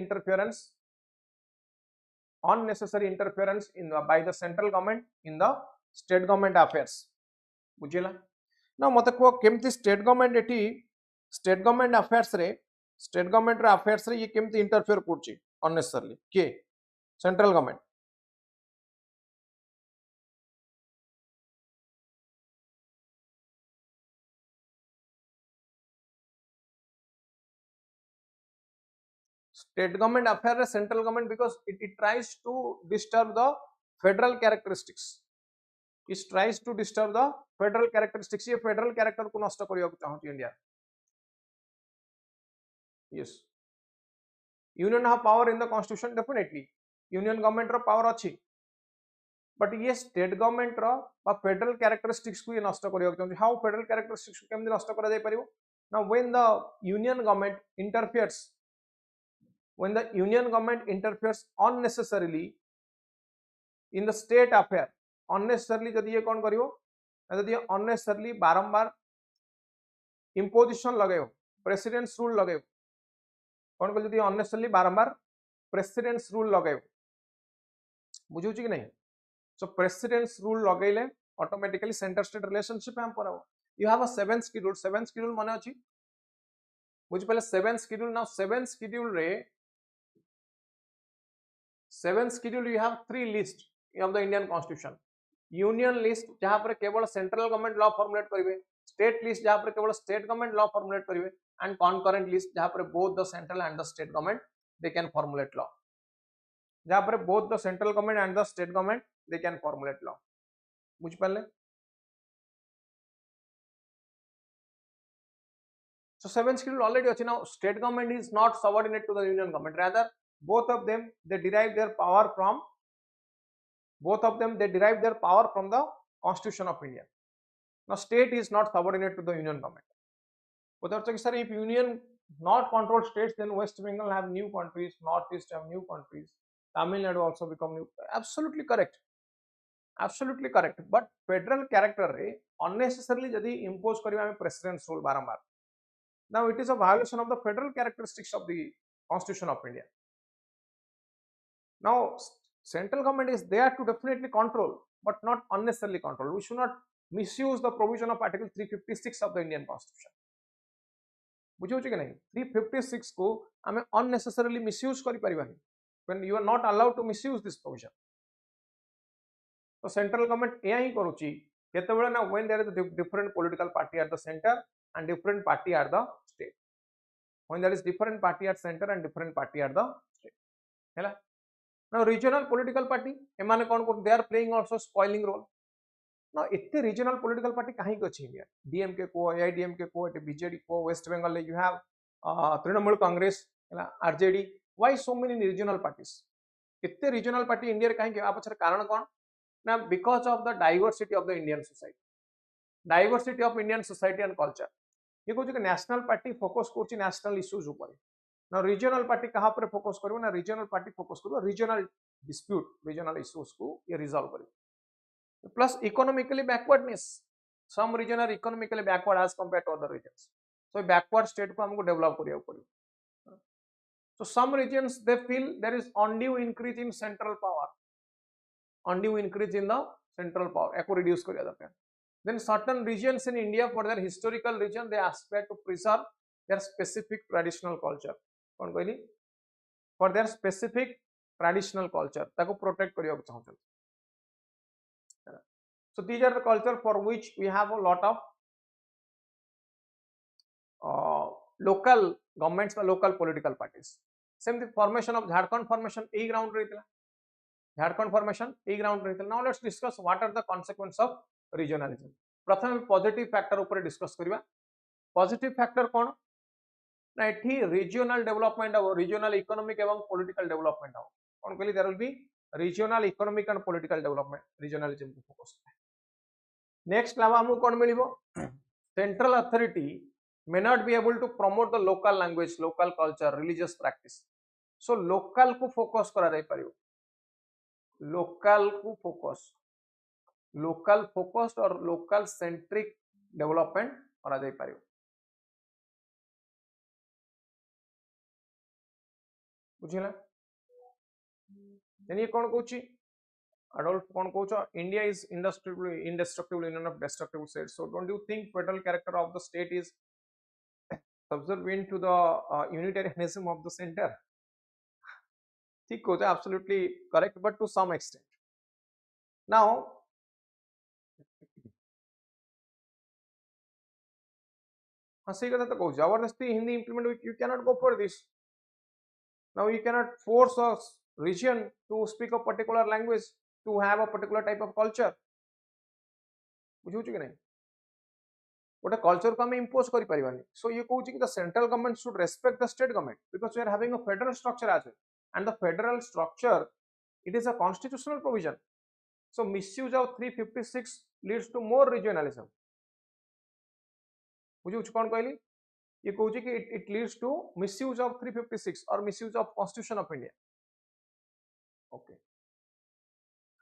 interference in by the central government in the state government affairs बुझिला ना मते को केमती state government affairs रे state government रे affairs रे ये केमती इंटरफेयर करछि अननेसेसरली के central government state government affair रे central government because it tries to disturb the federal characteristics. It tries to disturb the federal characteristics. ये federal character को नष्ट करिया को चाहती India. Yes. Union have power in the constitution definitely. Union government row power अच्छी. But ये state government रो बा federal characteristics को ये नष्ट करिया को चाहती. How federal characteristics को केमती नष्ट करा जाय परिबो? Now when the union government interferes unnecessarily in the state affair, unnecessarily जदि ये कौन करियो, जदि unnecessarily बारंबार imposition लगायो, precedence rule लगायो, कौन कर जदि unnecessarily बारंबार precedence rule लगायो, बुझुची कि नहीं? So precedence rule लगाइले automatically center state relationship हम पर आओ. You have a seventh schedule माने अछि, बुझ पहले seventh schedule. Now seventh schedule you have three lists of the Indian Constitution. Union list जहाँ पर केवल central government law formulate करिवे, state list जहाँ पर केवल state government law formulate करिवे, and concurrent list जहाँ पर both the central and the state government they can formulate law. जहाँ पर both the central government and the state government they can formulate law. बुझ पहले? So seventh schedule already अछि. Now state government is not subordinate to the union government. Rather, both of them they derive their power from the Constitution of India. Now state is not subordinate to the union government. Without saying, sir, if union not control states, then West Bengal have new countries, Northeast have new countries, Tamil Nadu also become new. Absolutely correct. Absolutely correct. But federal character re unnecessarily जदि impose करिवा में precedence rule बारंबार. Now it is a violation of the federal characteristics of the Constitution of India. Now central government is there to definitely control, but not unnecessarily control. We should not misuse the provision of Article 356 of the Indian Constitution. बुझे कि नहीं? 356 को हमें unnecessarily misuse करि परिबानी. When you are not allowed to misuse this provision. So central government एया ही करूची. केतेबेले ना when there is a different political party at the center and different party at the state. When there is different party at center and different party at the state. हैला? Now regional political party एमाने कौन को they are playing also spoiling role. Now इत्ते regional political party कहीं को अच्छी है? DMK को, AIDMK को, BJD को, West Bengal you have Trinamool Congress, RJD. Why so many regional parties? इत्ते regional party India रे कहीं के आप अच्छा कारण कौन? Now because of the diversity of the Indian society. Diversity of Indian society and culture. ये कुछ national party focus करची national issues ऊपर. Now regional party कहाँ पर focus करो ना regional party focus करो regional dispute, regional issues को ये resolve करो. Plus economically backwardness. Some region are economically backward as compared to other regions. So backward state को हमको develop करिया पड़ेगा. So some regions they feel there is undue increase in central power. Undue increase in the central power. Echo reduce करिया जाता है. Then certain regions in India for their historical region they aspire to preserve their specific traditional culture. कौन कहली? For their specific traditional culture ताको protect करिया को चाहते हैं. So these are the culture for which we have a lot of local governments or local political parties. Same the formation of Jharkhand formation A ground रहता है. Jharkhand formation A ground रहता है. Now let's discuss what are the consequences of regionalism. प्रथम positive factor ऊपर discuss करिवा. Positive factor कौन? ना इठी regional development और regional economic एवं political development हो. कौन कहली there will be regional economic and political development regionalism को focus है. Next लावा हमको कौन मिलिबो? Central authority may not be able to promote the local language, local culture, religious practice. So local को focus करा जाय परियो. Local को focus, local focused और local centric development करा जाय परियो. बुझिला? यानी कौन कहूची? Adolf कौन कहूचा? India is indestructible union of destructible states. So don't you think federal character of the state is subservient to the unitarianism of the center? ठीक कहूचा, absolutely correct, but to some extent. Now हाँ सही कथा तो कहूँ जबरदस्ती Hindi implement you cannot go for this. Now you cannot force a region to speak a particular language, to have a particular type of culture. बुझुची कि नहीं गोटे culture को आम इम्पोज कर पारिबानी सो ये कहूँ कि the central government should respect the state government because we are having a federal structure as well and the federal structure it is a constitutional provision. So misuse of 356 leads to more regionalism. बुझे कौन कहली ये कहूँ कि it leads to misuse of 356 or misuse of constitution of India. Okay.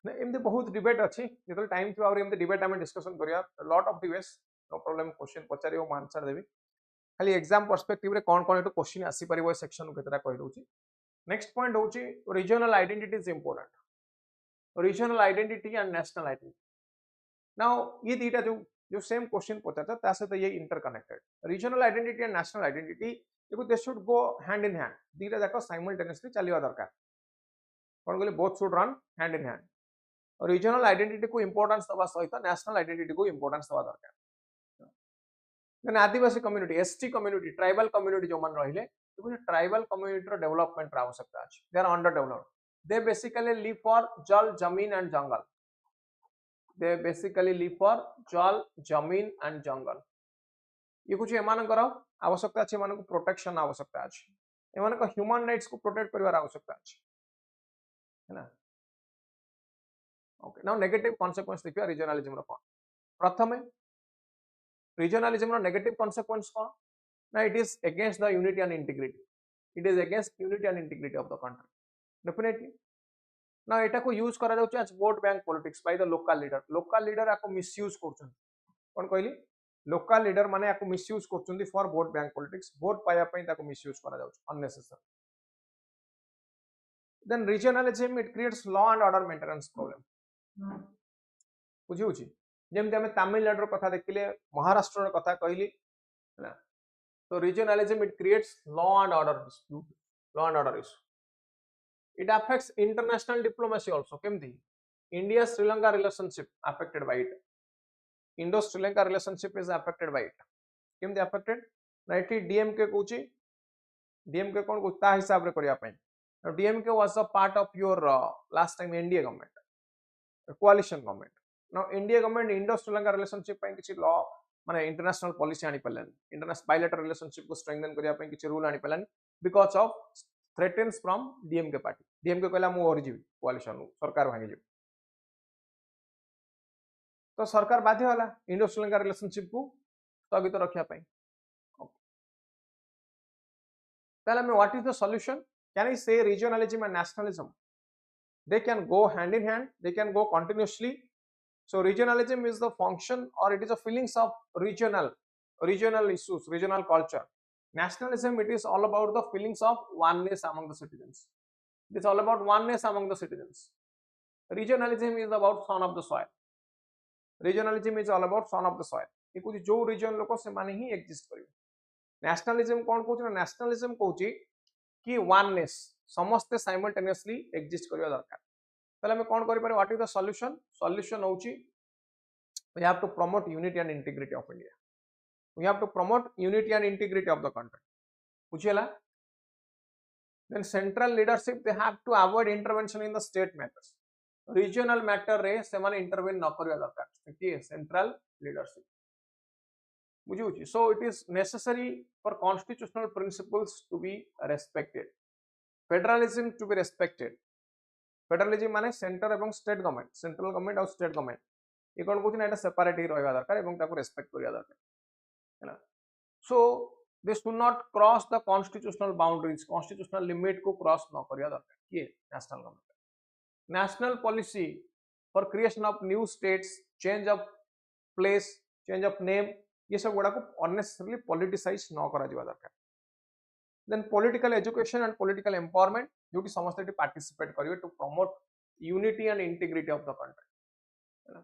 एमती बहुत debate अच्छी जो टाइम थी एमती डिबेट आम डिस्कसन करिया lot of debates no problem question पचारि मु आंसर देबी खाली एग्जाम पर्सपेक्टिव रे कोन कोन एटू क्वेश्चन आसी परिबो सेक्शन नु केतरा कहि दउची. नेक्स्ट पॉइंट होची regional identity is important. Regional identity and national identity. Now ये दीटा जो सेम क्वेश्चन पचारता ता सहित ये interconnected. Regional identity and national identity they should go hand in hand. दीटा जाक साइमल्टेनियसली चलिवा दरकार. कोन कहले both should run hand in hand. Regional identity को इंपोर्टेंस दवा सहित नेशनल आइडेंटिटी को इंपोर्टेंस दवा दरकार. Then adivasi community, ST community, tribal community जो मन रहिले ट्राइबल कम्युनिटी डेवलपमेंट आवश्यकता अछि. They are under developed. They basically live for jal, jamin and jungle. They basically live for jal, jamin and jungle. ये कुछ एमानकर आवश्यकता अछि, एमानक प्रोटेक्शन आवश्यकता अछि, एमानक ह्यूमन राइट्स को प्रोटेक्ट करिवार आवश्यकता अछि, है ना. ओके. नाउ नेगेटिव कॉन्सिक्वेंस देखिया रीजनलिज्म रो कोन. प्रथमे रीजनलिज्म रो नेगेटिव कॉन्सिक्वेंस कोन ना. It is against the unity and integrity. It is against unity and integrity of the country. Definitely. ना एटा को यूज करा जाउछ as vote bank politics by the local leader. Local leader आको misuse करछन. कोन कहली लोकल लीडर माने आको मिसयूज करछन for vote bank politics. Vote पाया पई ताको मिसयूज करा जाउछ unnecessary. Then regionalism it creates law and order maintenance problem. बुझी होची जेमते हमें तमिलनाडु कथा देखिले, महाराष्ट्र कथा कहली ना. तो regionalism it creates law and order dispute, law and order issue. It affects international diplomacy also. केमती India Sri Lanka relationship affected by it. Indo Sri Lanka relationship is affected by it. केमती affected ना. एठी DMK कहूची DMK कोन को ता हिसाब रे करिया पई. Now DMK was a part of your last time NDA government, coalition government. Now NDA government Indo Sri Lanka relationship पई किछि law माने इंटरनेशनल पॉलिसी आनी पलन. इंटरनेशनल बायलैटरल रिलेशनशिप को स्ट्रेंथन करिया पई किछि रूल आनी पलन because of threatens from DMK party. DMK कहला मु ओर जीवी कोalition सरकार भांगी जीवी. तो सरकार बाध्य होला इंडो श्रीलंका रिलेशनशिप को स्थगित रखिया पई. ताले में what is the solution? Can I say regionalism and nationalism they can go hand in hand, they can go continuously. So regionalism is the function or it is a feelings of regional issues, regional culture. Nationalism, it is all about the feelings of oneness among the citizens. It is all about oneness among the citizens. Regionalism is about son of the soil. Regionalism is all about son of the soil. ये कुछ जो region लोग से माने ही exist करियो. Nationalism कौन कहूँ ना? Nationalism कहूँ कि oneness समस्ते simultaneously exist करियो दरकार. ताले हमें कौन करि पारे? What is the solution? Solution होची we have to promote unity and integrity of India. We have to promote unity and integrity of the country. बुझियला? Then central leadership, they have to avoid intervention in the state matters. Regional matter रे से माने intervene न करियो दरकार. ठीक है? Central leadership. बुझियोची. So it is necessary for constitutional principles to be respected. Federalism to be respected. Federalism माने center एवं state government, central government और state government. ये कौन कहते हैं? एटा separate ही रहइबा दरकार एवं ताको respect करिया दरकार. है ना? So this do not cross the constitutional boundaries, constitutional limit को cross न करिया दरकार. ये national government. National policy for creation of new states, change of place, change of name, ये सब गुड़ा को unnecessarily politicize न करा जिबा दरकार. Then political education and political empowerment, जो कि समस्त participate करियो to promote unity and integrity of the country. है ना?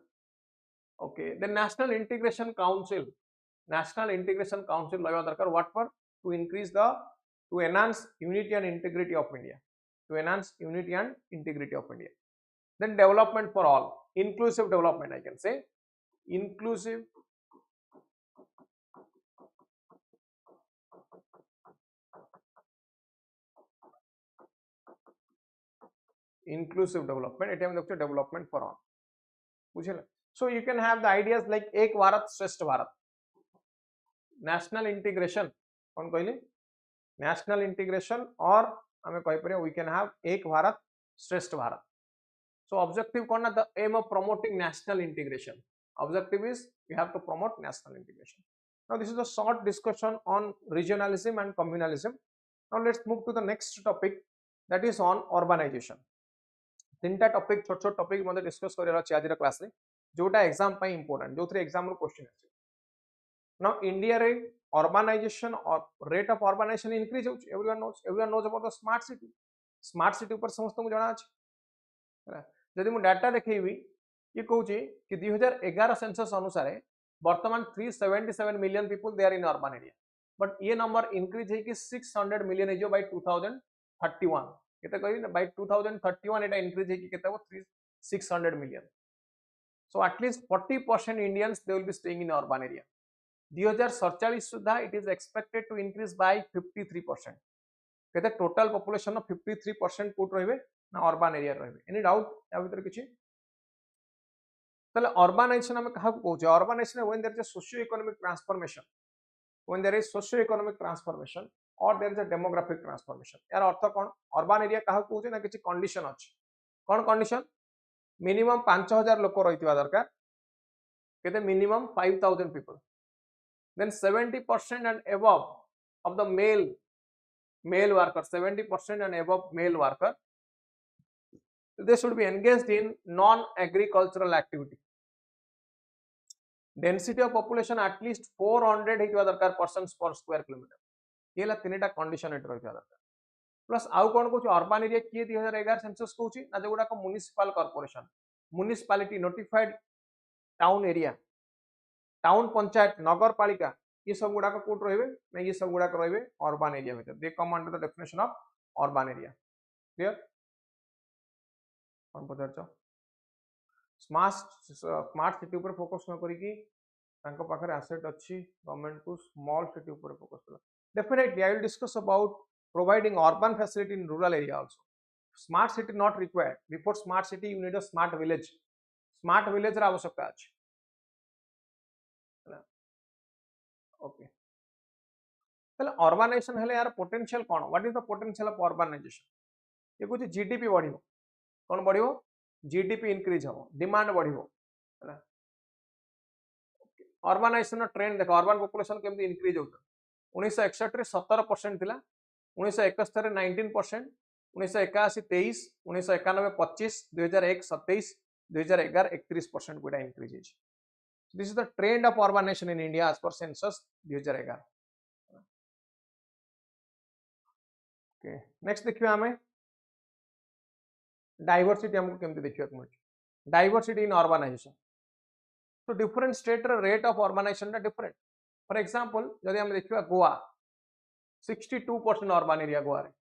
Okay. Then National Integration Council. National Integration Council लगा दरकार. What for? To increase the, to enhance unity and integrity of India. To enhance unity and integrity of India. Then development for all. Inclusive development, I can say. Inclusive inclusive development एटी हम देखते development for all बुझिले so you can have the ideas like Ek Bharat श्रेष्ठ Bharat national integration कौन कहले national integration और हमें कहि परियो वी कैन हैव एक भारत श्रेष्ठ भारत so objective कौन ना the aim of promoting national integration objective is we have to promote national integration now this is a short discussion on regionalism and communalism now let's move to the next topic that is on urbanization तीनटा topic छोट छोट topic मते discuss करियार अछि आजिर class रे जोटा exam पई important जोथरे exam रो question अछि now India रे urbanization or rate of urbanization increase होछि everyone knows about the smart city ऊपर समस्त को जଣା अछि जदि मु डाटा देखैबी ये कहूछि कि 2011 सेंसस अनुसार वर्तमान 377 million people they are in urban area but ये नंबर इंक्रीज है कि 600 मिलियन है जो बाय 2031 केते कहि बाय 2031 एटा इंक्रीज है कि केते हो 600 million so at least 40% Indians they will be staying in urban area 2047 सुधा it is expected to increase by 53% केते टोटल पॉपुलेशन ऑफ 53% कोट रहबे ना अर्बन एरिया रहबे एनी डाउट या भीतर किछि तले अर्बानाइजेशन हम कहा को कहू urbanisation when there is a socio economic transformation when there is socio economic transformation और there is a demographic transformation यार अर्थ कोन अर्बन एरिया कहा को कहू ना किछि कंडीशन अछि कोन कंडीशन मिनिमम 5000 लोक रहितबा दरकार केते minimum 5000 people then 70% and above of the male worker 70% and above male worker they should be engaged in non agricultural activity density of population at least 400 हितवा दरकार persons per square kilometer ये ला तीनटा condition at रहितवा दरकार plus आउ कोन कहू urban area किए 2011 census कहूची ना जेगुडा को municipal corporation municipality notified town area town panchayat nagar palika ये सब गुडा को कोट रहबे ना ये सब गुडा को रहबे अर्बन एरिया भीतर they come under the definition of urban area clear कौन पचारछ स्मार्ट सिटी ऊपर फोकस न करी कि तांको पाखरे एसेट अछि गवर्नमेंट को स्मॉल सिटी ऊपर फोकस करा definitely I will discuss about providing urban facility in rural area also smart city not required before smart city you need a smart village रा आवश्यकता अछि ओके तले अर्बानाइजेशन हेले यार पोटेंशियल कोन what is the potential of urbanisation ये कुछ GDP बढ़िबो कोन बढ़िबो GDP increase हो डिमांड बढ़िबो हैला अर्बानाइजेशन ट्रेंड देखो अर्बन पॉपुलेशन केमती इंक्रीज होता 1961 रे 17% थिला 1971 रे 19% 1981 23 1991 25 2001 27 2011 31% गुडा इंक्रीज है this is the trend of urbanization in India as per census 2011 okay next देखियो हमें डाइवर्सिटी हमको केमती देखियो मिल डाइवर्सिटी इन अर्बानाइजेशन तो डिफरेंट स्टेट रे रेट ऑफ अर्बानाइजेशन ता डिफरेंट फॉर एग्जांपल जदि हम देखियो गोवा 62% अर्बन एरिया गोवा रे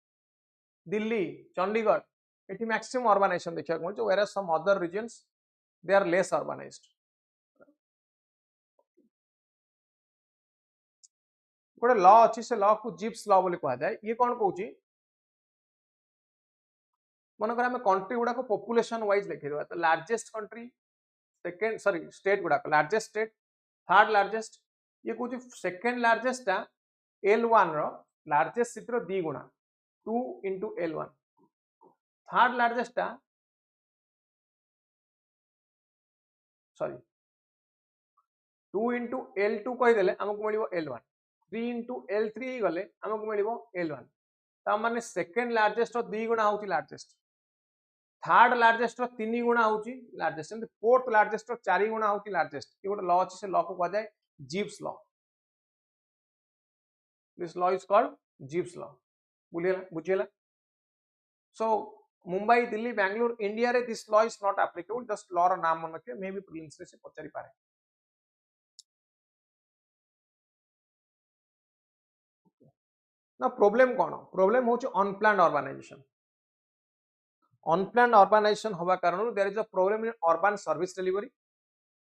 दिल्ली चंडीगढ़ एठी मैक्सिमम अर्बानाइजेशन देखियो मिल where are some other regions they are less urbanised गोटे लॉ अच्छी से लॉ को जिप्स लॉ बोली कहा जाए ये कौन कहूँ मनकर आम कंट्री गुड़ा पॉपुलेशन वाइज लिखी देवा तो largest country second sorry state गुड़ा लार्जेस्ट स्टेट थर्ड लार्जेस्ट ये कहूँ सेकेंड लार्जेस्ट L1 रो लार्जेस्ट सिटी रो 2 गुणा 2 into L1 third largest sorry 2 into L2 कही देले हमको मिलिबो L1 3 into L3 गले हमको मिलिबो L1 ता माने सेकंड लार्जेस्ट रो 2 गुणा होची लार्जेस्ट थर्ड लार्जेस्ट रो 3 गुणा होची लार्जेस्ट एंड फोर्थ लार्जेस्ट रो 4 गुणा होची लार्जेस्ट ये गोटे लॉ अछि से लॉ को कहा जाए Zipf's law this law is called Zipf's law बुझियला सो मुंबई दिल्ली बेंगलुरु इंडिया रे this law is not applicable just law रो नाम मन के मे बी प्रिलिम्स रे से पचारि पारे ना प्रॉब्लम कौन प्रॉब्लम होची अनप्लान्ड अर्बानाइजेशन अनप्लान्ड अर्बानाइजेशन होबा कारण there is a problem in urban service delivery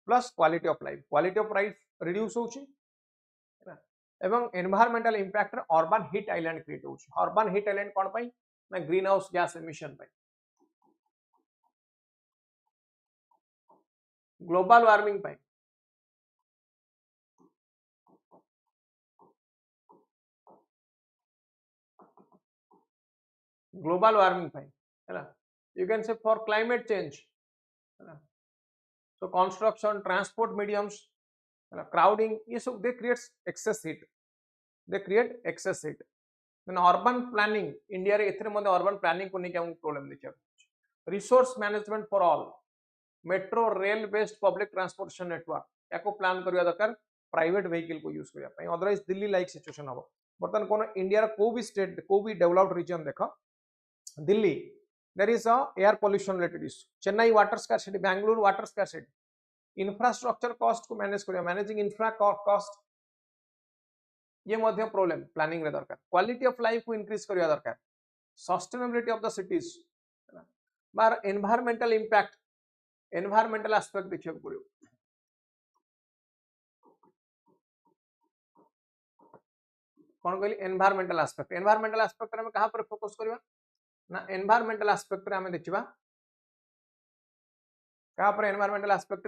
plus quality of life reduce होची एवं एनवायरमेंटल इंपैक्ट रे अर्बन हीट आइलैंड क्रिएट होची अर्बन हीट आइलैंड कोन पई ना ग्रीन हाउस गैस एमिशन पई ग्लोबल वार्मिंग पाई ग्लोबल वार्मिंग पाई है you can say for climate change है सो कंस्ट्रक्शन ट्रांसपोर्ट मीडियम्स है क्राउडिंग ये सब they creates excess heat they create excess heat then urban planning India रे एथरे मध्ये अर्बन प्लानिंग को नहीं क्या प्रॉब्लम देखियो resource management for all metro rail based public transportation network याको प्लान करिया दरकार प्राइवेट व्हीकल को यूज करिया पई अदरवाइज दिल्ली लाइक सिचुएशन हो बर्तन कोन इंडिया रो को भी स्टेट को भी डेवलप्ड रीजन देखो Delhi there is a air pollution related issue Chennai water scarcity Bengaluru water scarcity infrastructure cost को मैनेज करिया मैनेजिंग इंफ्रा कॉस्ट ये मध्य प्रॉब्लम प्लानिंग रे दरकार क्वालिटी ऑफ लाइफ को इंक्रीज करिया दरकार सस्टेनेबिलिटी ऑफ द सिटीज बार एनवायरमेंटल इंपैक्ट एनवायरमेंटल एस्पेक्ट देखियो पड़ियो कौन कहली एनवायरमेंटल एस्पेक्ट रे हम कहा पर फोकस करबा ना एनवायरमेंटल एस्पेक्ट रे हम देखिबा कहा पर एनवायरमेंटल एस्पेक्ट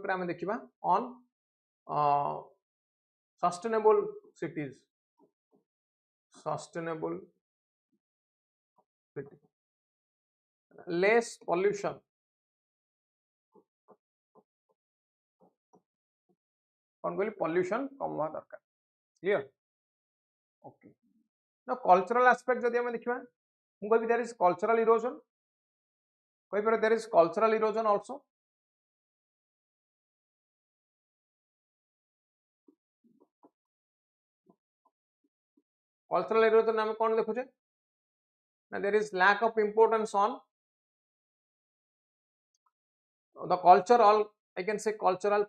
रे हम देखिबा on sustainable cities sustainable city less pollution कौन कहली pollution कम हुआ दरकार क्लियर ओके ना कल्चरल एस्पेक्ट जदि हम देखिबा हम कहबी देयर इज कल्चरल इरोजन कोई पर there is cultural erosion also cultural erosion नाम कौन देखुचे ना there is lack of importance on the culture all I can say cultural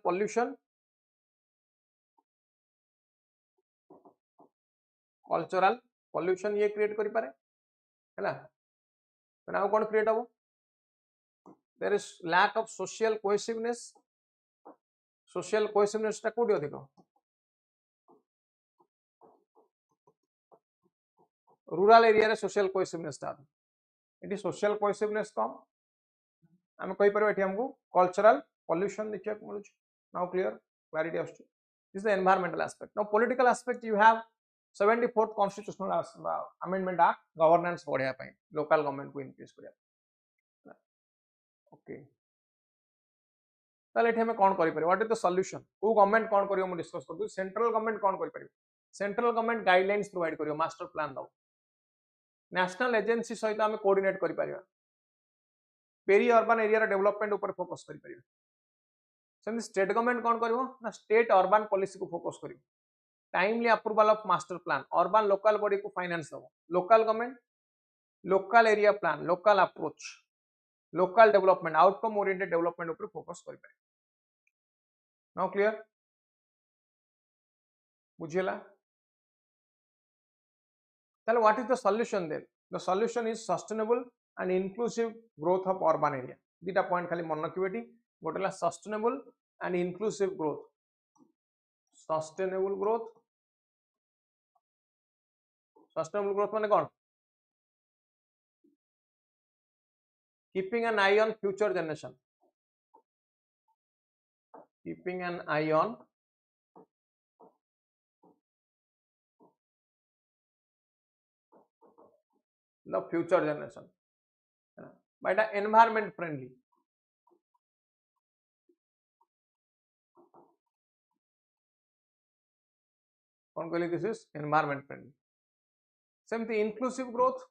pollution ये क्रिएट करि पारे हैला तो नाउ कौन क्रिएट हो there is lack of social cohesiveness ता कोडी अधिक रूरल एरिया रे सोशल कोहेसिवनेस ता इटी सोशल कोहेसिवनेस कम हम कहि परबे एठी हमको कल्चरल पोल्यूशन देखिया मिलु now clarity out this the environmental aspect now political aspect you have 74th constitutional amendment act governance बढ़िया पई लोकल गवर्नमेंट को इंक्रीज करिया ओके ताले एठी हम कोन करि परबे व्हाट इज द सॉल्यूशन को गवर्नमेंट कोन करियो हम डिस्कस करदु सेंट्रल गवर्नमेंट कोन करि परबे सेंट्रल गवर्नमेंट गाइडलाइंस प्रोवाइड करियो मास्टर प्लान दो नेशनल एजेंसी सहित आम कोऑर्डिनेट करि परिबा पेरी अर्बन एरिया रो डेवलपमेंट ऊपर फोकस करि परिबा सेम स्टेट गवर्नमेंट कोन करिवो ना स्टेट अर्बन पॉलिसी को फोकस करिवो timely approval of master plan urban local body को फाइनेंस दो local government local area plan local approach local development outcome oriented development ऊपर फोकस करि परिबा नाउ क्लियर बुझियला Then what is the solution then? The solution is sustainable and inclusive growth of urban area. Dita point खाली मन रखिबेटी गोटेला sustainable and inclusive growth. Sustainable growth माने कौन? Keeping an eye on future generation. Keeping an eye on the future generation by the environment friendly कौन कहली this is environment friendly same the inclusive growth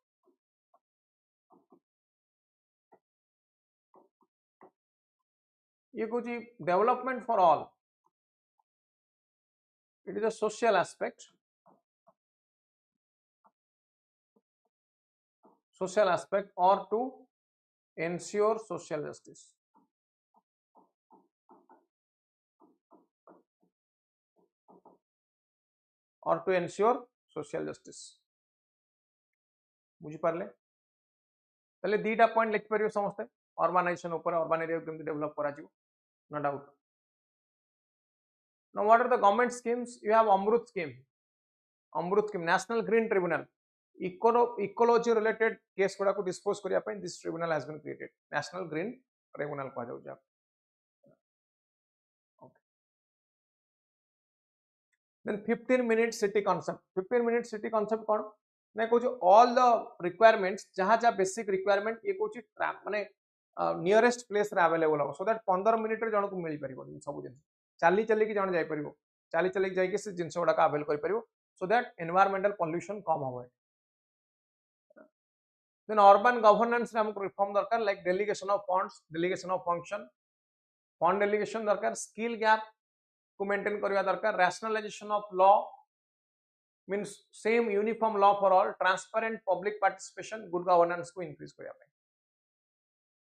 ये कुछ development for all it is a social aspect or to ensure social justice बुझी पारले तले दीटा point लिखि परियो समस्ते urbanisation ऊपर अर्बन एरिया को केमति डेवलप करा जिवो no doubt now what are the government schemes you have Amrut scheme National Green Tribunal ecology related case गुडा को डिस्पोज करिया पई this tribunal has been created National Green Tribunal कहा जाउ Then 15-minute city concept. 15-minute city concept कौन ना कहूँ all the requirements जहाँ जहाँ basic requirement ये कहूँ माने nearest place रे available हो so that 15 मिनिट रे जन को मिल परिबो सब जिन चाली चली की जन जाई परिबो चाली चली जाई के से जिंस गुडा का अवेल कर परिबो so that environmental pollution कम हो. Then urban governance रे हमको reform दरकार like delegation of funds, delegation of function, fund delegation दरकार, skill gap को maintain करवा दरकार, rationalization of law means same uniform law for all, transparent public participation, good governance को increase करया पे.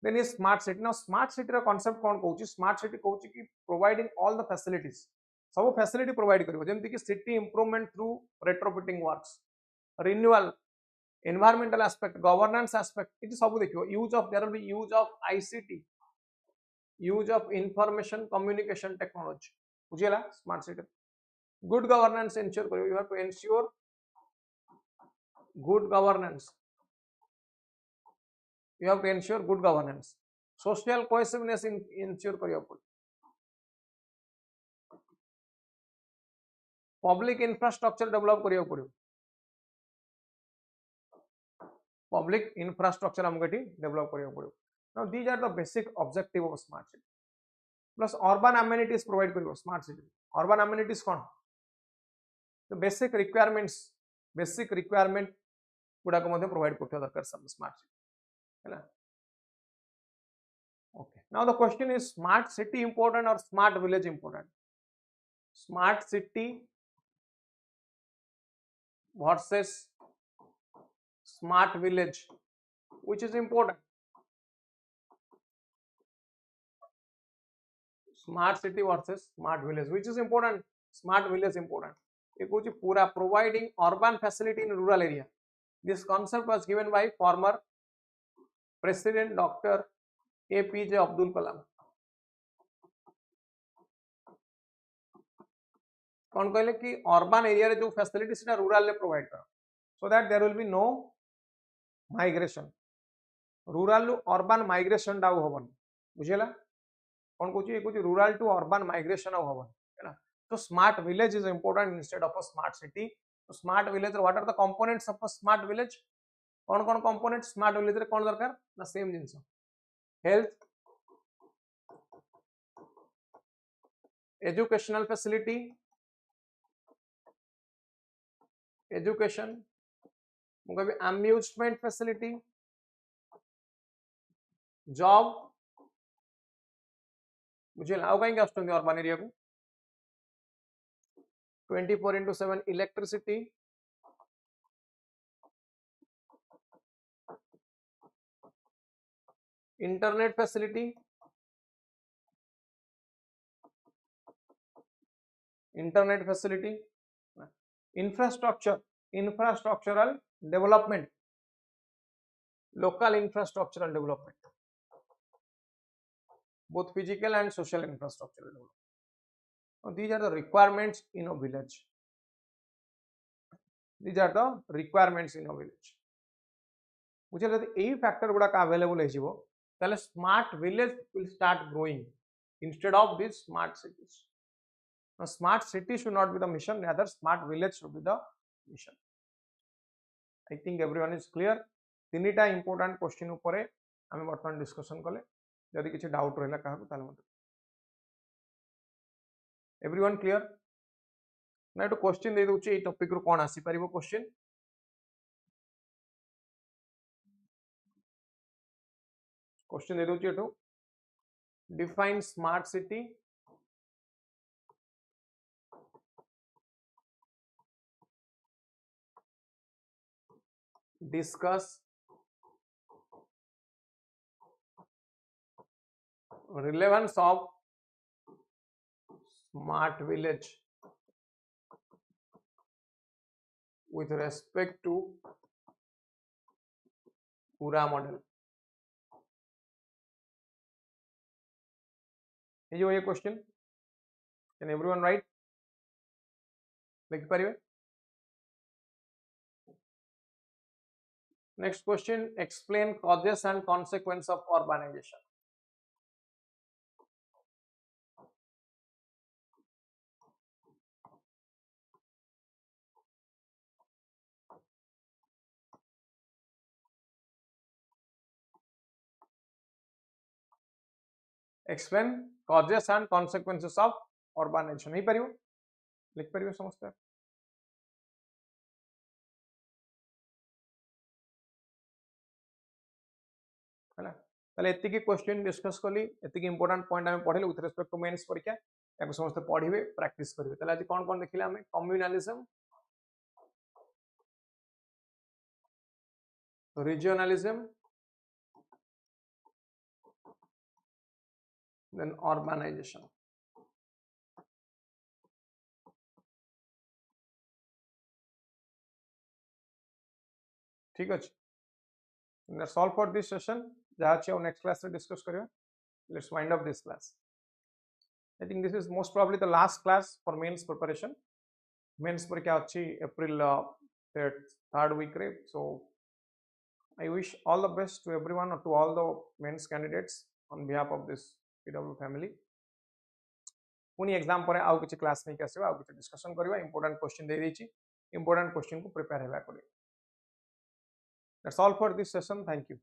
Then is smart city. Now smart city रा concept कौन कहूची? Smart city कहूची कि providing all the facilities, सब facility provide करिवो जेमति कि city improvement through retrofitting works, renewal, environmental aspect, governance aspect, it is सब देखियो. Use of, there will be use of ICT, use of information communication technology. बुझिएला smart city. Good governance ensure करियो. You have to ensure good governance. You have to ensure good governance. Social cohesiveness ensure करियो. Public infrastructure develop करियो पड़ियो. Public infrastructure हमको develop करियो पड़ियो. Now these are the basic objective of smart city. Plus urban amenities provide करियो smart city. Urban amenities कौन? The basic requirements, basic requirement गुड़ा को मध्य provide करते हैं दरकार सब smart city. है ना? Okay. Now the question is, smart city important or smart village important? Smart city versus smart village, which is important? Smart city versus smart village, which is important? Smart village important. एक कुछ पूरा providing urban facility in rural area. This concept was given by former President Dr. APJ Abdul Kalam. कौन कहले कि urban area रे जो facilities ना rural ले provide करो, so that there will be no migration. Rural to urban migration डाउ होवन. बुझेला? कौन कुछ ये कुछ rural to urban migration डाउ होवन. है ना? So smart village is important instead of a smart city. So smart village, what are the components of a smart village? कौन components smart village रे कौन दरकार? The same जिनिस. Health, educational facility, education, amusement facility, job. मुझे लाओ कहीं क्या stone urban area को 24/7 electricity, internet facility, infrastructure, infrastructural development, local infrastructural development, both physical and social infrastructural development. Now, these are the requirements in a village. These are the requirements in a village. मुझे लगता है यही factor गुड़ा का available है जीवो ताले smart village will start growing instead of these smart cities. Now smart city should not be the mission, rather smart village should be the mission. I think everyone is clear. तीनटा important question ऊपर हमें वर्तमान discussion कले. यदि किसी doubt रहला काहको ताले मत. Everyone clear? ना तो क्वेश्चन दे दोचे ए टॉपिक रो कोन आसी परिबो question. Question they दोचे auto. Define smart city. Discuss relevance of smart village with respect to पूरा मॉडल. ये क्वेश्चन कैन एवरीवन राइट लिख पारिबे. Next question, explain causes and consequences of urbanization. Explain causes and consequences of urbanisation नहीं परियो लिख परियो समस्त है ताले एतिकी क्वेश्चन डिस्कस कली एतिकी इंपोर्टेंट पॉइंट आमे पढिले विथ रिस्पेक्ट टू मेंस परीक्षा याको समस्त पढिबे प्रैक्टिस करिवे ताले आज कोन देखिले आमे कम्युनलिज्म रीजनलिज्म देन अर्बानाइजेशन ठीक अछि that's all for this session जहाँ अच्छे नेक्स्ट क्लास रे डिस्कस करियो let's wind up this class. I think this is most probably the last class for mains preparation. Mains parikya achi April third week re. So I wish all the best to everyone or to all the mains candidates on behalf of this PW family. पुनी exam पर आउ किछि class नहीं आसीबा आउ किछि discussion करबा important question दे देछि important question को प्रिपेयर हेबा करियो. That's all for this session. Thank you.